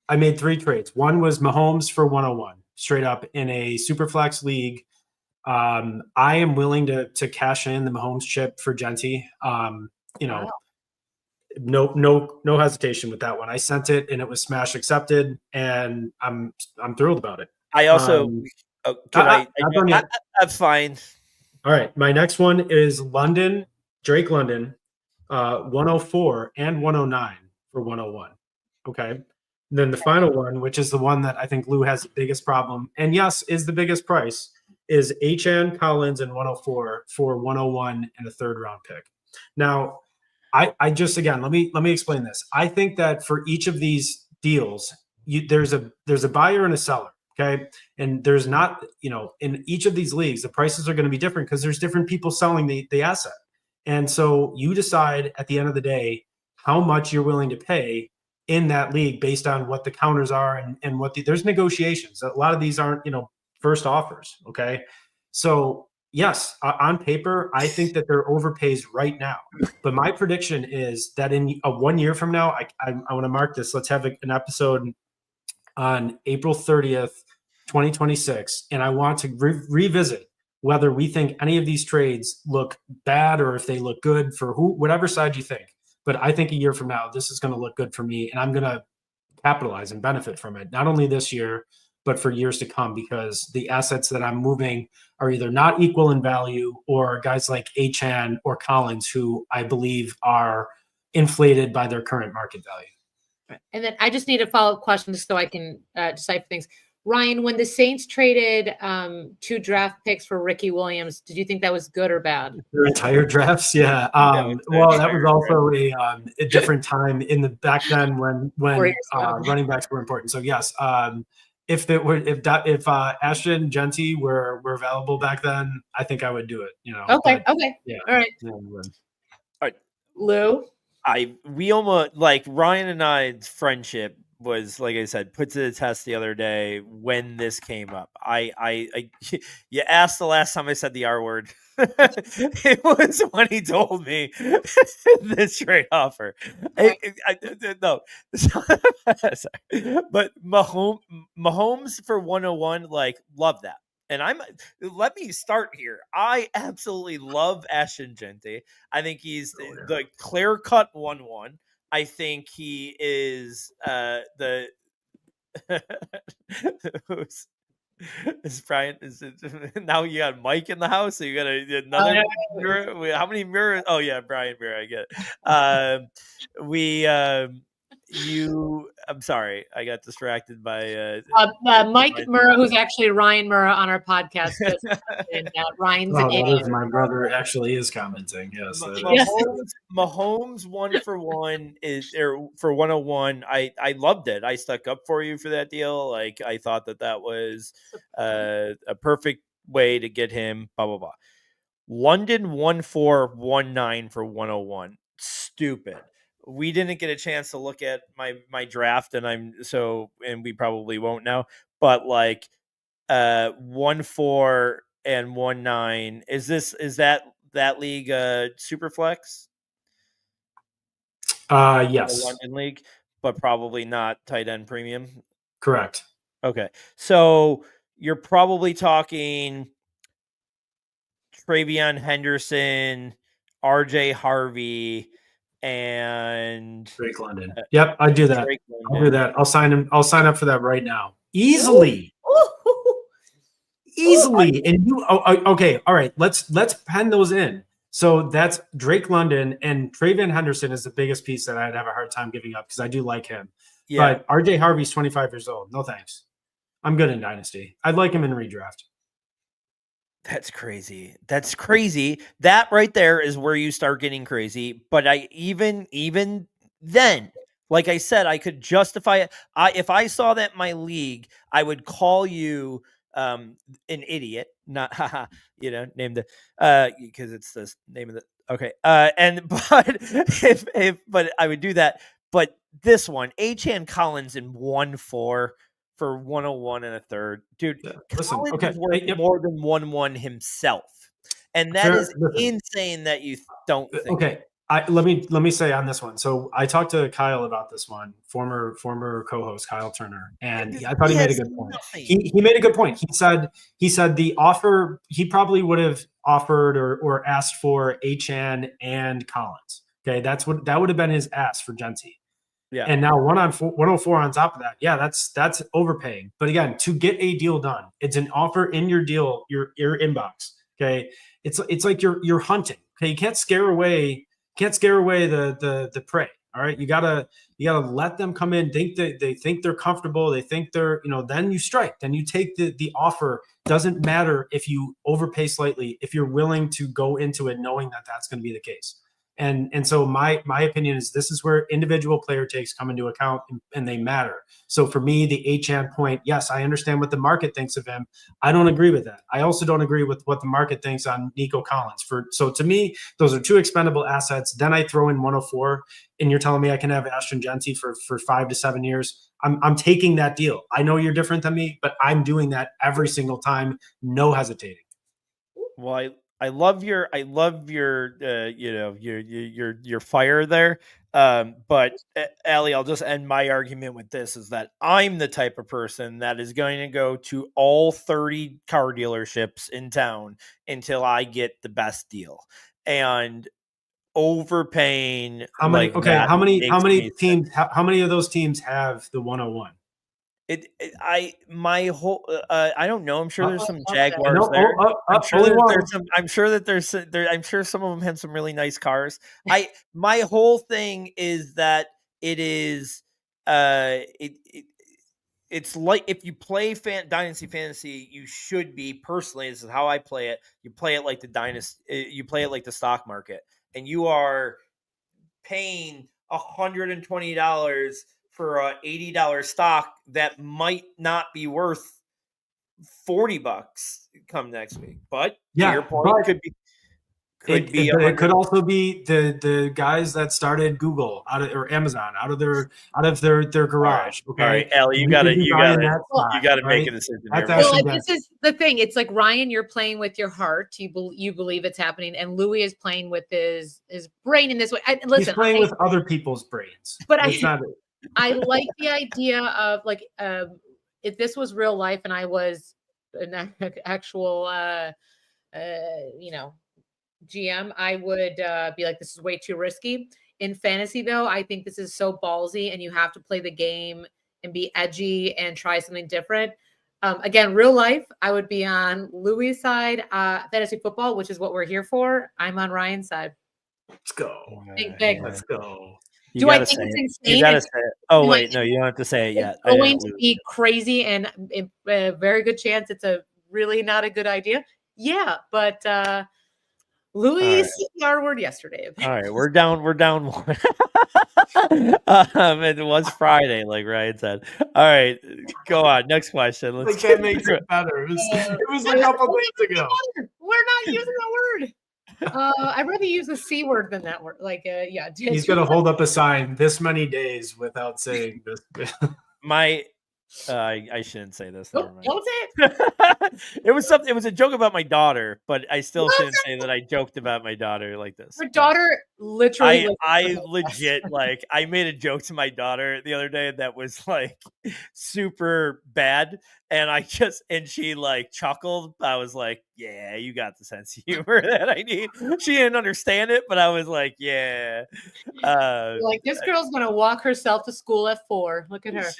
I made 3 trades. One was Mahomes for 101, straight up in a Superflex league. I am willing to cash in the Mahomes chip for Genty. Wow. No hesitation with that one. I sent it and it was smash accepted, and I'm thrilled about it. I also that's fine. All right. My next one is Drake London, 104 and 109 for 101. Okay. And then the final one, which is the one that I think Lou has the biggest problem, and yes, is the biggest price, is H.N. Collins and 104 for 101 and a 3rd round pick. Now, I just, again, let me explain this. I think that for each of these deals, there's a buyer and a seller. Okay. And there's not, in each of these leagues, the prices are going to be different because there's different people selling the asset. And so you decide at the end of the day how much you're willing to pay in that league based on what the counters are and what there's negotiations. A lot of these aren't, first offers. Okay. So yes, on paper, I think that they're overpays right now. But my prediction is that in 1 year from now, I want to mark this. Let's have an episode on April 30th, 2026. And I want to revisit whether we think any of these trades look bad or if they look good for whatever side you think. But I think a year from now, this is going to look good for me. And I'm going to capitalize and benefit from it, not only this year, but for years to come, because the assets that I'm moving are either not equal in value or guys like H.N. or Collins, who I believe are inflated by their current market value. Right. And then I just need a follow-up question just so I can decipher things. Ryan, when the Saints traded 2 draft picks for Ricky Williams, did you think that was good or bad? Their entire drafts, yeah. Well, that was also a different time in the back then when running backs were important. So yes, if Ashton Genty were available back then, I think I would do it. Okay. Yeah. All right. All right. Lou. we almost like Ryan and I's friendship was, like I said, put to the test the other day when this came up. I you asked the last time I said the R word. It was when he told me this trade offer. No, sorry. But Mahomes for 101, like, love that. And let me start here. I absolutely love Ashton Genty. I think he's the clear-cut 1-1. I think he is the is Brian is it, now you got Mike in the house, so you got another mirror. How many mirrors? Oh yeah, Brian Mirror, I get it. I'm sorry, I got distracted by Mike Murrah, who's actually Ryan Murrah on our podcast. And Ryan's that is my brother actually is commenting. Yes. Mahomes 1-for-1 is for 101. I loved it. I stuck up for you for that deal. Like, I thought that was a perfect way to get him. Blah blah blah. London 1-4-1-9 for 101. Stupid. We didn't get a chance to look at my draft, and we probably won't now. But like 1-4 and 1-9. Is that league Superflex? Yes. The London League, but probably not tight end premium. Correct. Okay. So you're probably talking Travion Henderson, RJ Harvey, and Drake London. Yep, I do that. I'll do that. I'll sign up for that right now. Easily. Easily. And you okay, all right. Let's pen those in. So that's Drake London, and Travion Henderson is the biggest piece that I'd have a hard time giving up because I do like him. Yeah. But RJ Harvey's 25 years old. No thanks. I'm good in Dynasty. I'd like him in redraft. That's crazy. That's crazy. That right there is where you start getting crazy. But even then, like I said, I could justify it. If I saw that in my league, I would call you an idiot. Not name the because it's the name of the okay. But I would do that. But this one, Achan Collins in 1-4 for 101 and a third. Dude, listen, Collins is worth more than 1-1 himself. And that is insane that you don't think. Okay. Let me say on this one. So I talked to Kyle about this one, former co-host Kyle Turner, and I thought he made a good point. He made a good point. He said the offer, he probably would have offered or asked for Achan and Collins. Okay, that would have been his ask for Genty. Yeah. And now 104 on top of that. Yeah, that's overpaying. But again, to get a deal done, it's an offer in your deal, your inbox. Okay. It's like you're hunting. Okay. You can't scare away the prey. All right. You gotta let them come in, they think they're comfortable, they think they're, then you strike. Then you take the offer. Doesn't matter if you overpay slightly, if you're willing to go into it knowing that that's going to be the case. And so my opinion is this is where individual player takes come into account and they matter. So for me, the Achan point, yes, I understand what the market thinks of him. I don't agree with that. I also don't agree with what the market thinks on Nico Collins. So to me, those are two expendable assets. Then I throw in 104, and you're telling me I can have Ashton Genty for 5 to 7 years. I'm taking that deal. I know you're different than me, but I'm doing that every single time, no hesitating. Well, I love your your fire there. But Allie, I'll just end my argument with this is that I'm the type of person that is going to go to all 30 car dealerships in town until I get the best deal. And overpaying. How many of those teams have the 101? I don't know. I'm sure there's some Jaguars there. I'm sure some of them have some really nice cars. My whole thing is that it is it's like if you play Dynasty Fantasy, you should be personally. This is how I play it. You play it like the Dynasty. You play it like the stock market, and you are paying $120 for a $80 stock that might not be worth $40 come next week. But to your point, But it could also be the guys that started Google or Amazon out of their garage. Okay, All right, Allie, you gotta make a decision here. Well, this is the thing. It's like, Ryan, you're playing with your heart. You believe it's happening, and Louis is playing with his brain in this way. He's playing with other people's brains, but it's not. I like the idea of like, if this was real life and I was an actual, GM, I would be like, this is way too risky. In fantasy, though, I think this is so ballsy, and you have to play the game and be edgy and try something different. Again, real life, I would be on Louis' side. Fantasy football, which is what we're here for, I'm on Ryan's side. Let's go. Big. Let's go. Do I think it's insane? You gotta say it. Oh wait, no, you don't have to say it yet. It's going to be crazy, and a very good chance it's a really not a good idea. Yeah, but Louis CPR word yesterday. All right, we're down one. It was Friday, like Ryan said. All right, go on. Next question. Let's can't make it better. It was a couple days ago. We're not using that word. I'd rather use the C word than that word. Like, yeah. He's gonna hold up a sign this many days without saying this. I shouldn't say this. Don't say it. It was a joke about my daughter, but I still shouldn't say that I joked about my daughter like this. Your daughter literally. I legit like I made a joke to my daughter the other day that was like super bad, and she like chuckled. I was like, "Yeah, you got the sense of humor that I need." She didn't understand it, but I was like, "Yeah." Like, this girl's gonna walk herself to school at 4. Look at her.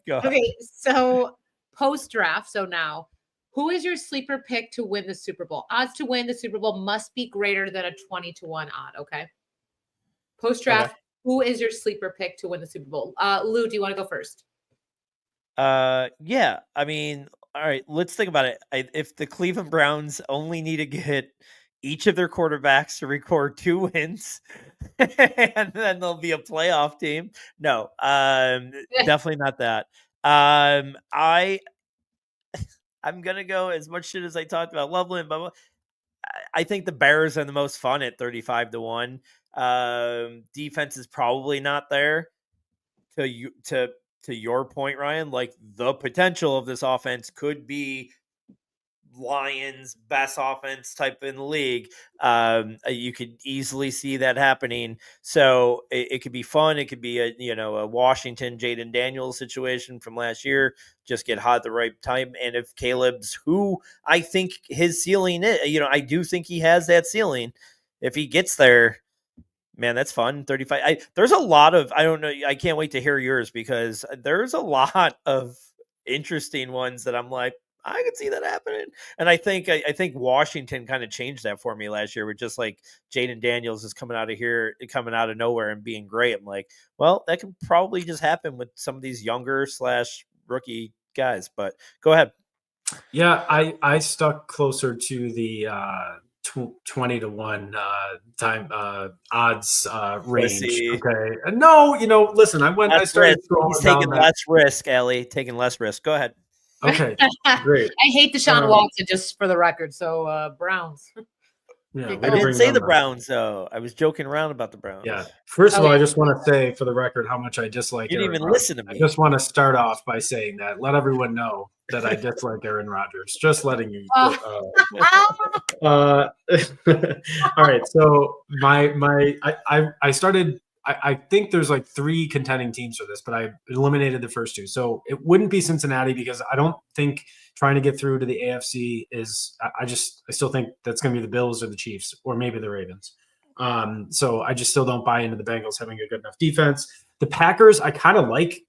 Okay, so post draft. So now, who is your sleeper pick to win the Super Bowl? Odds to win the Super Bowl must be greater than a 20-1 odd. Okay. Post draft, Who is your sleeper pick to win the Super Bowl? Lou, do you want to go first? Yeah. I mean, all right. Let's think about it. If the Cleveland Browns only need to get each of their quarterbacks to record 2 wins, and then they'll be a playoff team. No, definitely not that. I'm gonna go as much shit as I talked about Loveland, but I think the Bears are the most fun at 35-1. Defense is probably not there. To your point, Ryan, like the potential of this offense could be Lions best offense type in the league. You could easily see that happening. So it could be fun. It could be a Washington Jaden Daniels situation from last year. Just get hot at the right time. And if Caleb's, who I think his ceiling is, I do think he has that ceiling. If he gets there, man, that's fun. 35. There's a lot of, I don't know. I can't wait to hear yours, because there's a lot of interesting ones that I'm like, I could see that happening. And I think Washington kind of changed that for me last year, with just like Jaden Daniels is coming out of nowhere and being great. I'm like, well, that could probably just happen with some of these younger / rookie guys. But go ahead. Yeah, I stuck closer to the 20-1 time odds range. Okay. No, listen, I started He's taking less risk, Ellie. Taking less risk. Go ahead. Okay, great. I hate Deshaun Watson, just for the record. So Browns. Yeah, I didn't say the Browns, though. I was joking around about the Browns. Yeah. First of all, I just want to say for the record how much I dislike. You didn't even listen to me. I just want to start off by saying that. Let everyone know that I dislike Aaron Rodgers. Just letting you. All right. So I started. I think there's like 3 contending teams for this, but I eliminated the first 2. So it wouldn't be Cincinnati, because I don't think trying to get through to the AFC is. I still think that's going to be the Bills or the Chiefs or maybe the Ravens. So I just still don't buy into the Bengals having a good enough defense. The Packers, I kind of like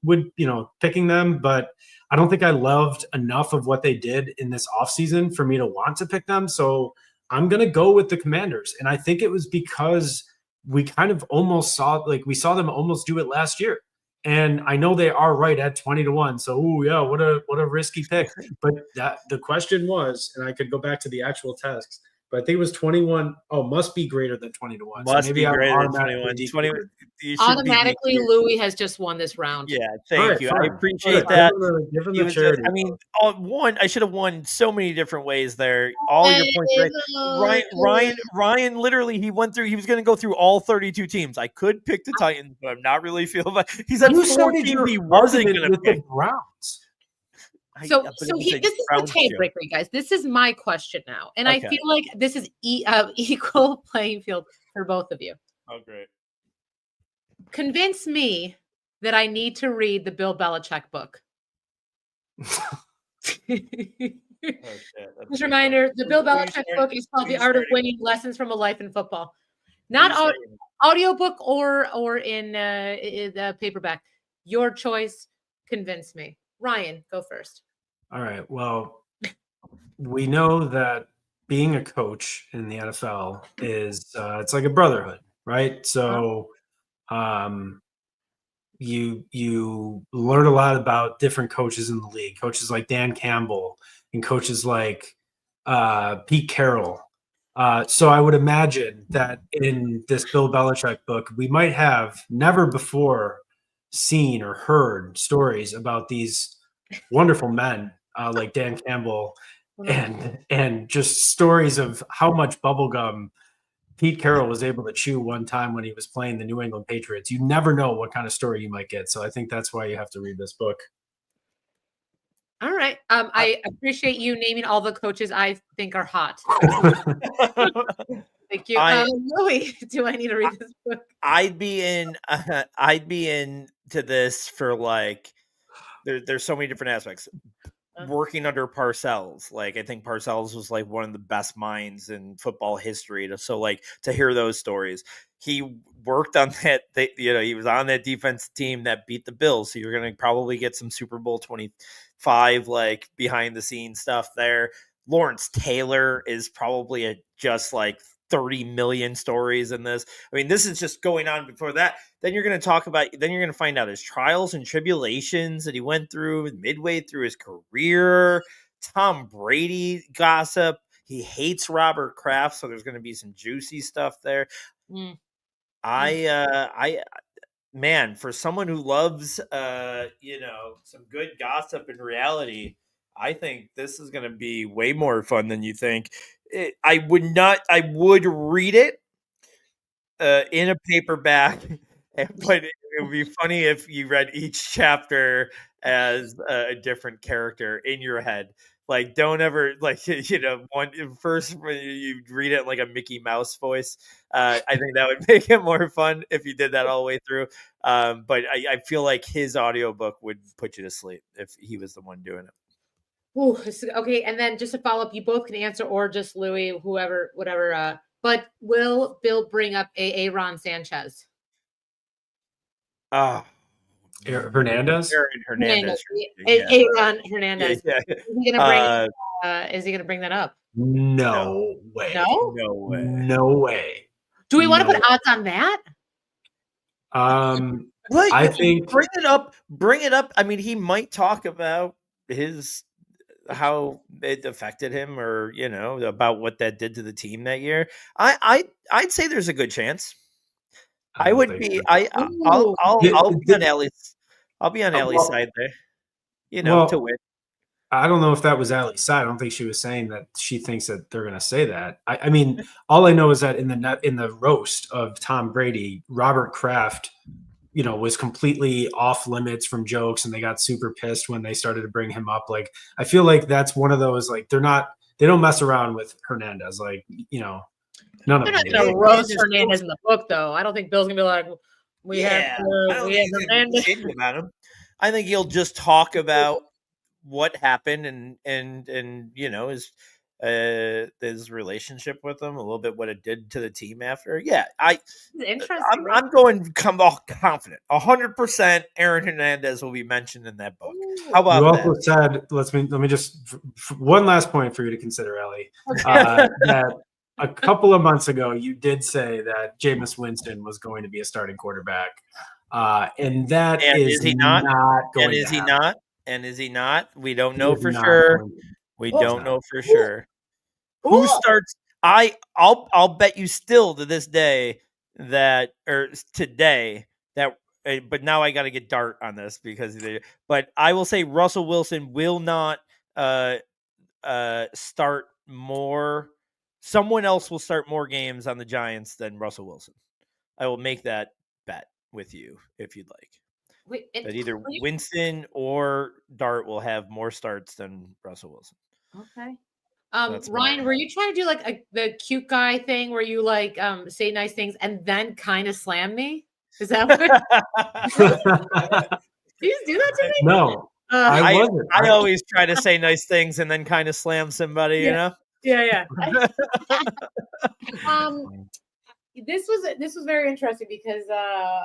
picking them, but I don't think I loved enough of what they did in this offseason for me to want to pick them. So I'm going to go with the Commanders. And I think it was because we kind of almost saw them almost do it last year. And I know they are right at 20-1. So, what a risky pick. But the question was, and I could go back to the actual text, but I think it was 21. Oh, must be greater than 20 to 1. Must be I'm greater than automatically 21. DQ'd. You should be Automatically, DQ'd. Louis has just won this round. Yeah, All thank right, you. fine. I appreciate Good. that. Give him He the was charity. I mean, I should have won so many different ways there. All your points right. Ryan literally he went through. He was going to go through all 32 teams. I could pick the Titans, but I'm not really feeling. But he's had You 4 started teams your he wasn't argument going to with the pick. Browns. So But it this was is a the Browns show. tiebreaker, guys. This is my question now, and I Okay. feel like this is equal playing field for both of you. Oh, great. Convince me that I need to read the Bill Belichick book. Oh, shit. Just a reminder, the Bill Who you Belichick starting- book is called who The you Art of starting Winning: Lessons from a Life in Football. Not audiobook or in the paperback. Your choice. Convince me. Ryan, go first. All right. Well, we know that being a coach in the NFL is it's like a brotherhood, right? So you learn a lot about different coaches in the league, coaches like Dan Campbell and coaches like Pete Carroll. So I would imagine that in this Bill Belichick book, we might have never before seen or heard stories about these wonderful men like Dan Campbell and just stories of how much bubblegum Pete Carroll was able to chew one time when he was playing the New England Patriots. You never know what kind of story you might get. So I think that's why you have to read this book. All right. I appreciate you naming all the coaches I think are hot. Thank you. Louis, do I need to read this book? I'd be in to this for like there's so many different aspects. Working under Parcells, like I think Parcells was like one of the best minds in football history. So like to hear those stories, he worked on that. He was on that defense team that beat the Bills. So you're going to probably get some Super Bowl 25 like behind the scenes stuff there. Lawrence Taylor is probably just like 30 million stories in this. I mean, this is just going on before that. Then you're going to find out his trials and tribulations that he went through midway through his career. Tom Brady gossip. He hates Robert Kraft, so there's going to be some juicy stuff there. Man, for someone who loves, some good gossip and reality, I think this is going to be way more fun than you think. I would read it in a paperback, but it would be funny if you read each chapter as a different character in your head. Like, don't ever first when you read it like a Mickey Mouse voice. I think that would make it more fun if you did that all the way through. But I feel like his audiobook would put you to sleep if he was the one doing it. Ooh, okay, and then just to follow up, you both can answer, or just Louis, whoever, whatever. But will Bill bring up Aaron Sanchez? Hernandez? Aaron Hernandez. Aaron Hernandez. Yeah. Is he gonna bring that up? No way. No? No way. No way. Do we want to put odds on that? I think bring it up. I mean, he might talk about how it affected him, or about what that did to the team that year. I'd say there's a good chance. I'll be on Ellie's. I'll be on Ellie's side there. To win. I don't know if that was Allie's side. I don't think she was saying that she thinks that they're going to say that. I mean, all I know is that in the roast of Tom Brady, Robert Kraft, was completely off limits from jokes, and they got super pissed when they started to bring him up. Like, I feel like that's one of those, like, they don't mess around with Hernandez. Like, none of them. They're not going to roast Hernandez in the book, though. I don't think Bill's going to be like, we have Hernandez. About him. I think he'll just talk about what happened and his relationship with them, a little bit what it did to the team after. Yeah, interesting. I'm going confident. 100% Aaron Hernandez will be mentioned in that book. How about you also said, let me just one last point for you to consider, Ellie. Okay. That a couple of months ago you did say that Jameis Winston was going to be a starting quarterback. And is he not going and is to he happen. not? And is he not? We don't know for sure. We don't know for sure. Who starts? I'll bet you still to this day that today that but now I got to get Dart on this because but I will say Russell Wilson will not start more. Someone else will start more games on the Giants than Russell Wilson. I will make that bet with you if you'd like. Wait, That either Winston or Dart will have more starts than Russell Wilson. Okay. That's Ryan, were you trying to do like the cute guy thing where you like say nice things and then kind of slam me? Is that what do you just do that to me? No, I wasn't. I always try to say nice things and then kind of slam somebody, you know? Yeah. This was very interesting because I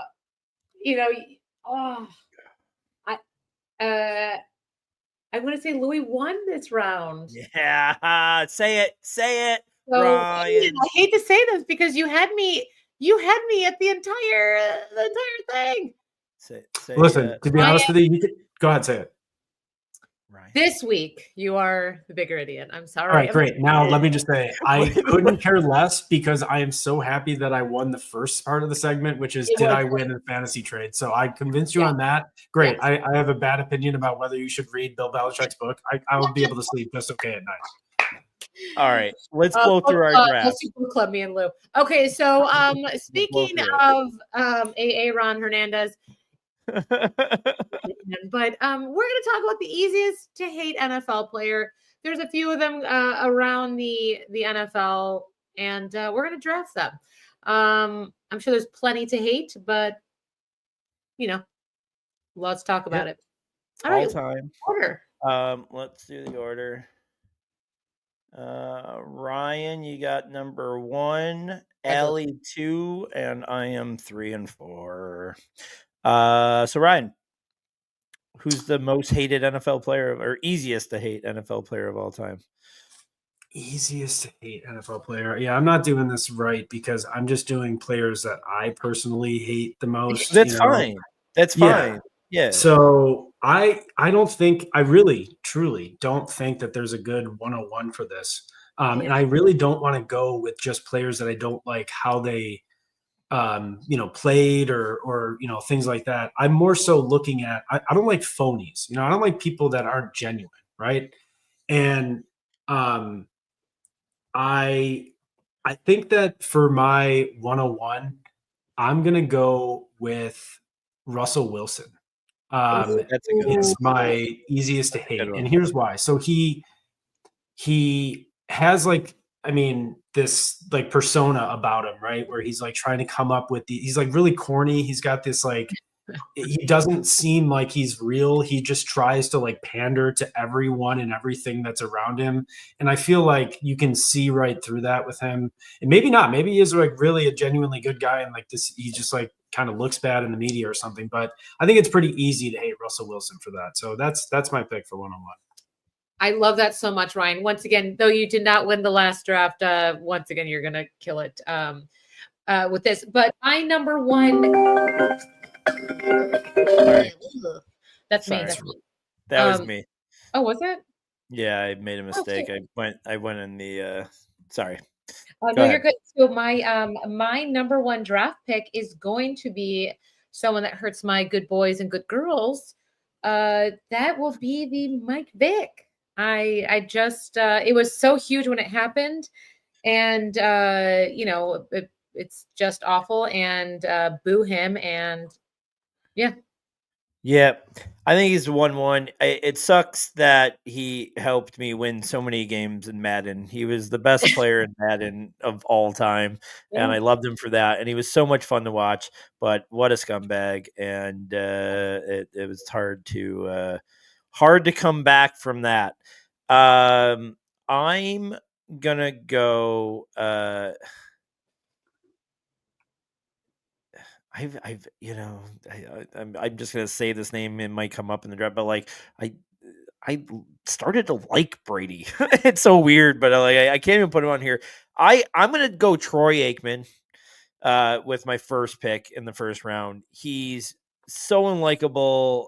want to say Louis won this round. Yeah, say it, So, Ryan. I hate to say this because you had me at the entire thing. Listen, to be honest with you, you could go ahead, say it. Ryan. This week, you are the bigger idiot. I'm sorry. All right, great. Now, let me just say, I couldn't care less because I am so happy that I won the first part of the segment, which is did I win in fantasy trade? So I convinced you on that. Great. Yes. I have a bad opinion about whether you should read Bill Belichick's book. I will be able to sleep just okay at night. All right, let's blow through our draft. Let's book club me and Lou. Okay, so speaking of AA Ron Hernandez, but we're going to talk about the easiest to hate NFL player. There's a few of them around the NFL, and we're going to draft them. I'm sure there's plenty to hate, but let's talk about it. All right, time. Order. Let's do the order. Ryan, you got number 1, Allie 2, and I am 3 and 4. So Ryan, who's the most hated NFL player or easiest to hate NFL player of all time? Easiest to hate NFL player. Yeah, I'm not doing this right because I'm just doing players that I personally hate the most. That's fine. That's fine. Yeah. So I really truly don't think that there's a good 101 for this. And I really don't want to go with just players that I don't like how they played or things like that. I'm more so looking at I don't like phonies. I don't like people that aren't genuine, right? And I think that for my 101, I'm gonna go with Russell Wilson. That's a good It's one. my easiest to hate, and here's why. So he has this like persona about him, right? Where he's like trying to come up with he's like really corny. He's got this like he doesn't seem like he's real. He just tries to like pander to everyone and everything that's around him. And I feel like you can see right through that with him. And maybe not. Maybe he is like really a genuinely good guy and like this he just like kind of looks bad in the media or something. But I think it's pretty easy to hate Russell Wilson for that. So that's my pick for 101. I love that so much, Ryan. Once again, though you did not win the last draft, once again, you're going to kill it with this. But my number 1 That's me. That's me. That was me. Oh, was it? Yeah, I made a mistake. I went in the sorry. No, you're good. So my number 1 draft pick is going to be someone that hurts my good boys and good girls. That will be the Mike Vick. I just it was so huge when it happened, and it's just awful, and boo him, and yeah, I think he's 1-1. It sucks that he helped me win so many games in Madden. He was the best player in Madden of all time, and I loved him for that. And he was so much fun to watch. But what a scumbag! And it was hard to come back from that. I'm gonna go. I'm just gonna say this name. It might come up in the draft, but like I started to like Brady. It's so weird, but I can't even put him on here. I'm gonna go Troy Aikman with my first pick in the first round. He's so unlikable.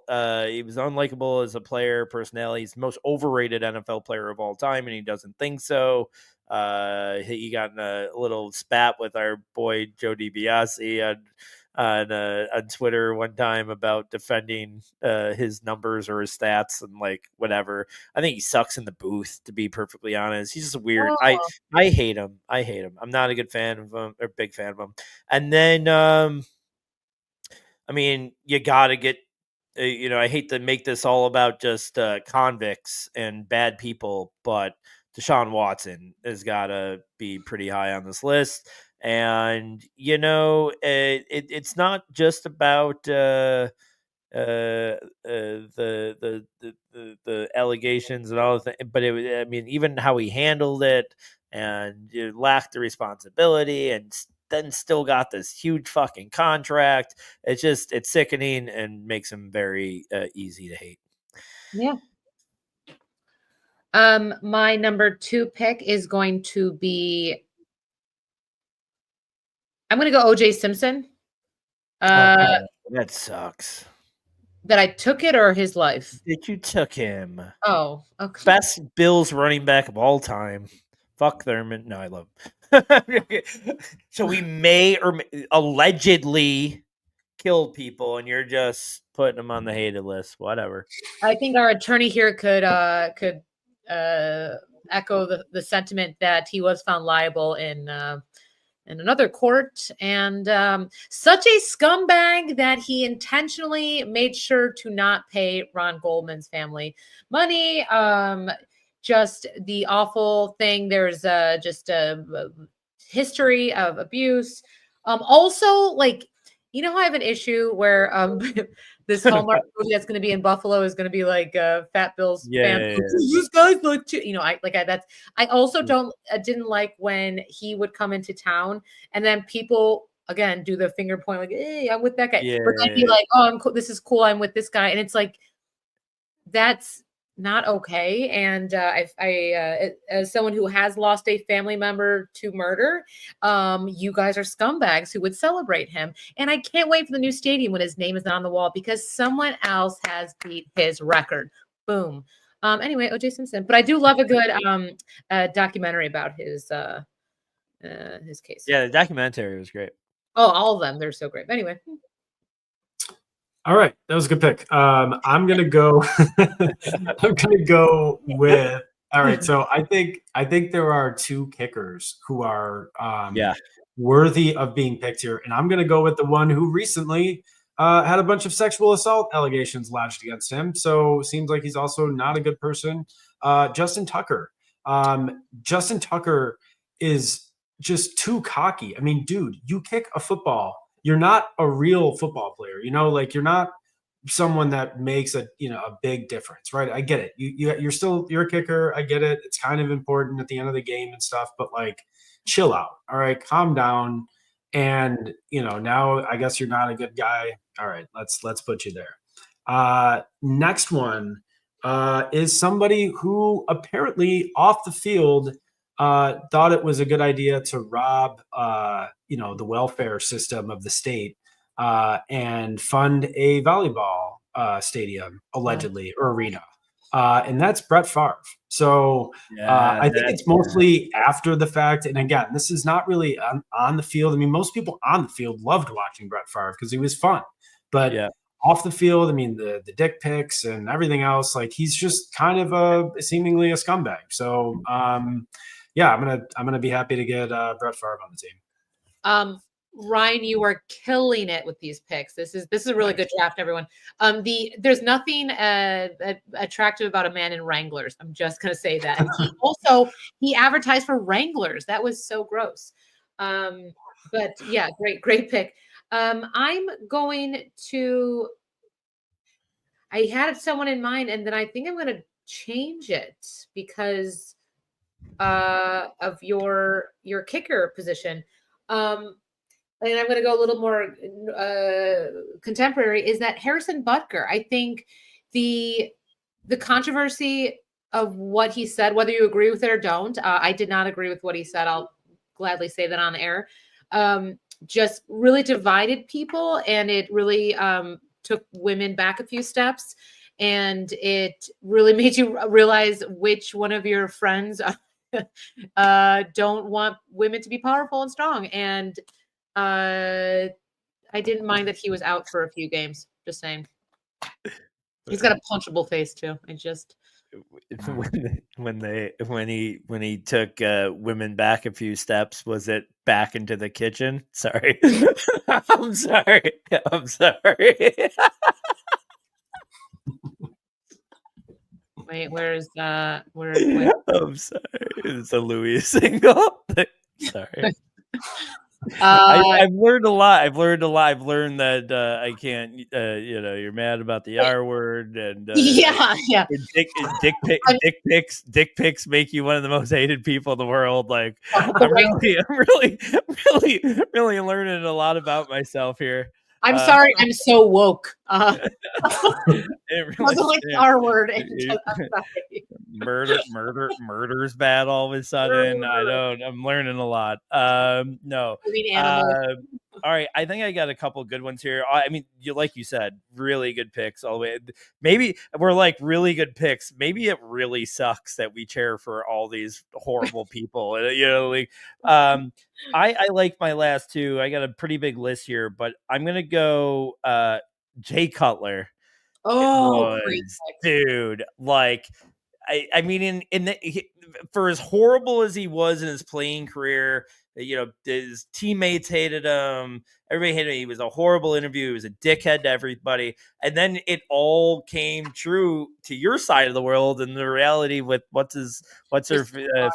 He was unlikable as a player, personality. He's the most overrated NFL player of all time, and he doesn't think so. He got in a little spat with our boy Joe DiBiase on Twitter one time about defending his numbers or his stats and like whatever. I think he sucks in the booth, to be perfectly honest. He's just weird. I hate him. I hate him. I'm not a good fan of him or big fan of him. And then I mean, you got to get, I hate to make this all about just convicts and bad people, but Deshaun Watson has got to be pretty high on this list. And, it's not just about the allegations and all the things, but even how he handled it and lacked the responsibility and then still got this huge fucking contract. It's sickening and makes him very easy to hate. Yeah. My number 2 pick is going to be, I'm going to go OJ Simpson. That sucks. That I took it or his life? That you took him. Oh, okay. Best Bills running back of all time. Fuck Thurman. No, I love him. So we may or allegedly killed people, and you're just putting them on the hated list. Whatever. I think our attorney here could echo the sentiment that he was found liable in another court, and such a scumbag that he intentionally made sure to not pay Ron Goldman's family money. Just the awful thing. There's just a history of abuse. Also, like, how I have an issue where this Hallmark movie that's going to be in Buffalo is going to be like Fat Bill's fan. This guy's like, I also didn't like when he would come into town and then people again do the finger point like, hey, I'm with that guy. But then be like, oh, I'm cool. This is cool. I'm with this guy, and it's like that's not okay. And I as someone who has lost a family member to murder, you guys are scumbags who would celebrate him. And I can't wait for the new stadium when his name is not on the wall because someone else has beat his record. Boom. Anyway, OJ Simpson. But I do love a good documentary about his case. Yeah, the documentary was great. Oh, all of them. They're so great. But anyway. All right, that was a good pick. I'm gonna go. I'm gonna go with. All right, so I think there are 2 kickers who are worthy of being picked here, and I'm gonna go with the one who recently had a bunch of sexual assault allegations lodged against him. So seems like he's also not a good person. Justin Tucker. Justin Tucker is just too cocky. I mean, dude, you kick a football. You're not a real football player, you're not someone that makes a big difference, right? I get it. You're a kicker. I get it. It's kind of important at the end of the game and stuff, but like, chill out. All right, calm down. And now I guess you're not a good guy. All right, let's put you there. Next one is somebody who apparently off the field thought it was a good idea to rob, the welfare system of the state and fund a volleyball stadium, allegedly, or arena. And that's Brett Favre. So I think it's mostly after the fact. And again, this is not really on the field. I mean, most people on the field loved watching Brett Favre because he was fun. But off the field, I mean, the dick pics and everything else, like he's just kind of seemingly a scumbag. So I'm gonna be happy to get Brett Favre on the team. Ryan, you are killing it with these picks. This is a really good draft, everyone. There's nothing attractive about a man in Wranglers. I'm just gonna say that. And he advertised for Wranglers. That was so gross. But yeah, great pick. I'm going to. I had someone in mind, and then I think I'm going to change it because of your kicker position. And I'm going to go a little more contemporary, is that Harrison Butker. I think the controversy of what he said, whether you agree with it or don't, I did not agree with what he said. I'll gladly say that on air. Just really divided people, and it really took women back a few steps, and it really made you realize which one of your friends don't want women to be powerful and strong. And I didn't mind that he was out for a few games. Just saying. He's got a punchable face too. I just when he took women back a few steps, was it back into the kitchen? Sorry. I'm sorry. wait. Where's where? I'm sorry. It's a Louis single. Sorry. Uh, I've learned a lot. I've learned that I can't. You're mad about the R word, and yeah. dick pics make you one of the most hated people in the world. Like Oh, I'm really learning a lot about myself here. I'm sorry. I'm so woke. It really Wasn't like the is. R word. Murder's bad all of a sudden. I'm learning a lot. No. All right. I think I got a couple good ones here. I mean, like you said, really good picks all the way. Maybe we're like really good picks. Maybe it really sucks that we chair for all these horrible people. I like my last two. I got a pretty big list here, but I'm gonna go Jay Cutler. Oh, Dude, like I mean, for as horrible as he was in his playing career, his teammates hated him. Everybody hated him. He was a horrible interview. He was a dickhead to everybody. And then it all came true to your side of the world, and the reality with what's her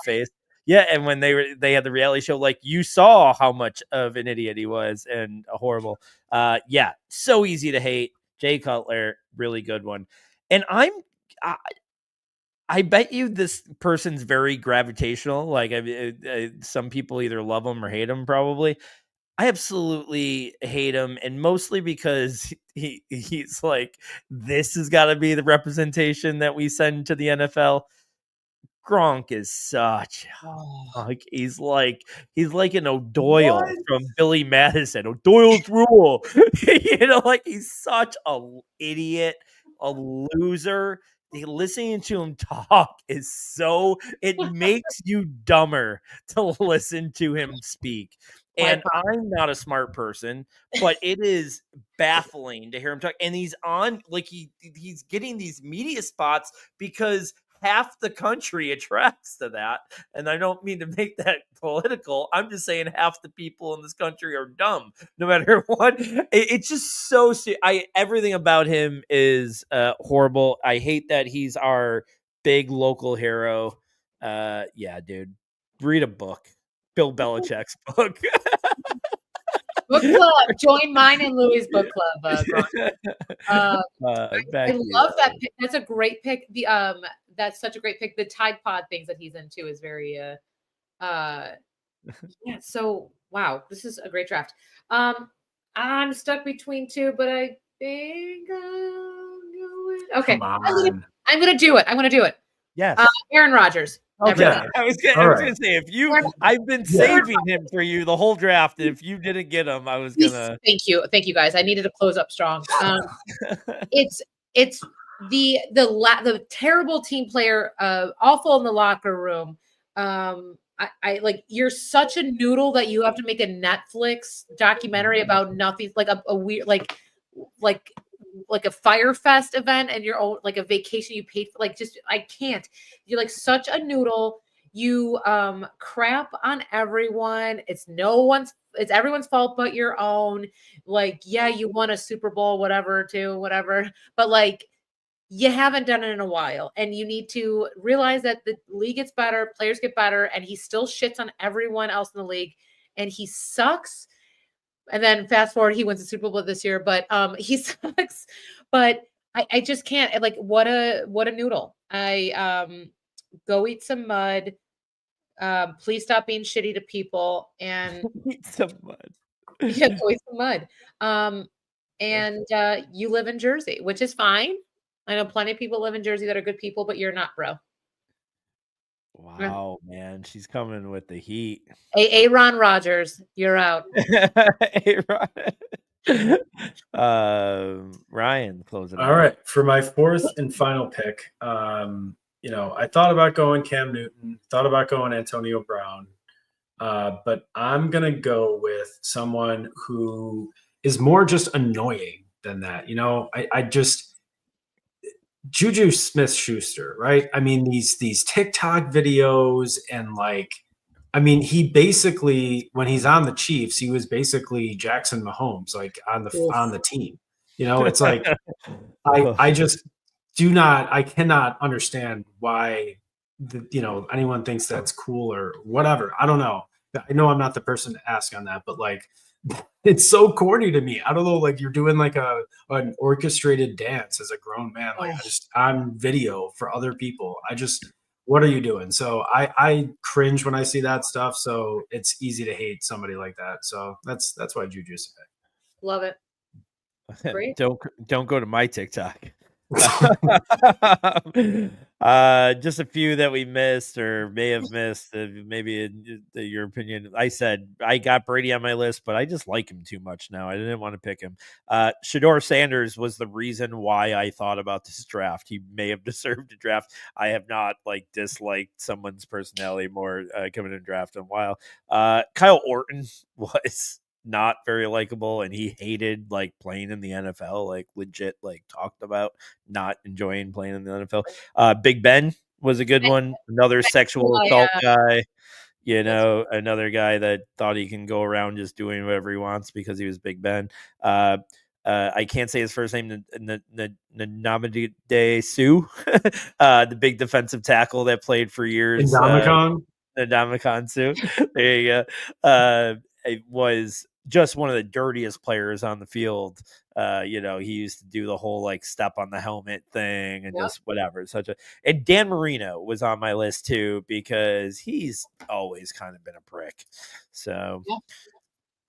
face. Yeah, and when they had the reality show, like you saw how much of an idiot he was and a horrible. Yeah, so easy to hate. Jay Cutler, really good one. And I bet you this person's very gravitational. Like some people either love him or hate him. Probably, I absolutely hate him, and mostly because he's like, this has got to be the representation that we send to the NFL. Gronk is such like he's like an O'Doyle from Billy Madison. O'Doyle's rule. Like he's such a idiot, a loser. Listening to him talk it makes you dumber to listen to him speak. And I'm not a smart person, but it is baffling to hear him talk. And he's on like he's getting these media spots because half the country attracts to that. And I don't mean to make that political. I'm just saying half the people in this country are dumb, no matter what. It's just so everything about him is horrible. I hate that he's our big local hero. Yeah, dude. Read a book. Bill Belichick's book. Book club. Join mine and Louis' book club. I love that pick. That's a great pick. That's such a great pick. The Tide Pod things that he's into is very yeah. So wow, this is a great draft. I'm stuck between two, but I think okay. I'm gonna do it. Yes. Aaron Rodgers. Okay. I was gonna say I've been saving him for you the whole draft, and if you didn't get him, I was gonna. Thank you guys. I needed to close up strong. It's the terrible team player, awful in the locker room. I like you're such a noodle that you have to make a Netflix documentary about nothing, like a weird like a Fire Fest event, and you're like a vacation you paid for. Like just I can't. You're like such a noodle. You crap on everyone. It's everyone's fault but your own. Like, yeah, you won a Super Bowl, whatever, but like you haven't done it in a while, and you need to realize that the league gets better, players get better, and he still shits on everyone else in the league, and he sucks. And then fast forward, he wins the Super Bowl this year, but he sucks. But I just can't. Like, what a noodle. I go eat some mud. Please stop being shitty to people and eat some mud. Yeah, go eat some mud. And you live in Jersey, which is fine. I know plenty of people live in Jersey that are good people, but you're not, bro. Wow, man, she's coming with the heat. Aaron Rodgers, you're out. Aaron. Ryan, closing All right, for my fourth and final pick, I thought about going Cam Newton, thought about going Antonio Brown, but I'm gonna go with someone who is more just annoying than that. I just Juju Smith-Schuster, right? I mean, these TikTok videos and he basically, when he's on the Chiefs, he was basically Jackson Mahomes, like on the team. It's like I just I cannot understand why anyone thinks that's cool or whatever. I don't know. I know I'm not the person to ask on that, but it's so corny to me. I don't know, like you're doing like an orchestrated dance as a grown man, on video for other people. What are you doing? So I cringe when I see that stuff. So it's easy to hate somebody like that. So that's why Juju's a pick. Love it. Great. Don't go to my TikTok. Just a few that we missed or may have missed. Maybe in your opinion, I said I got Brady on my list, but I just like him too much now. I didn't want to pick him. Shedeur Sanders was the reason why I thought about this draft. He may have deserved a draft. I have not disliked someone's personality more coming in draft in a while. Kyle Orton was not very likable, and he hated playing in the NFL, legit talked about not enjoying playing in the NFL. Big Ben was a good one, another sexual assault guy, another guy that thought he can go around just doing whatever he wants because he was Big Ben. I can't say his first name, Nnamdi Sue, the big defensive tackle that played for years. Ndamukong Suh. There you go. It was just one of the dirtiest players on the field. He used to do the whole step on the helmet thing and just whatever. And Dan Marino was on my list too, because he's always kind of been a prick. So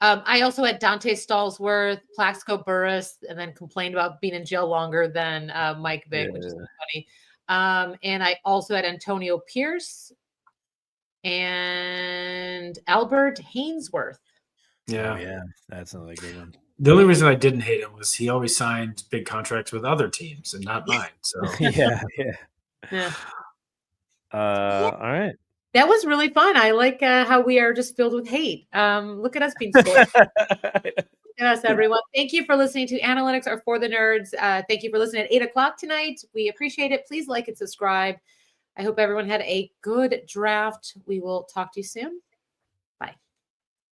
I also had Dante Stallsworth, Plaxico Burress, and then complained about being in jail longer than Mike Vick, which is funny. And I also had Antonio Pierce and Albert Hainsworth. Yeah, that's another good one. The only reason I didn't hate him was he always signed big contracts with other teams and not mine. So yeah. All right. That was really fun. I like how we are just filled with hate. Look at us being spoiled. Look at us, everyone. Thank you for listening to Analytics Are For the Nerds. Thank you for listening at 8:00 tonight. We appreciate it. Please like and subscribe. I hope everyone had a good draft. We will talk to you soon.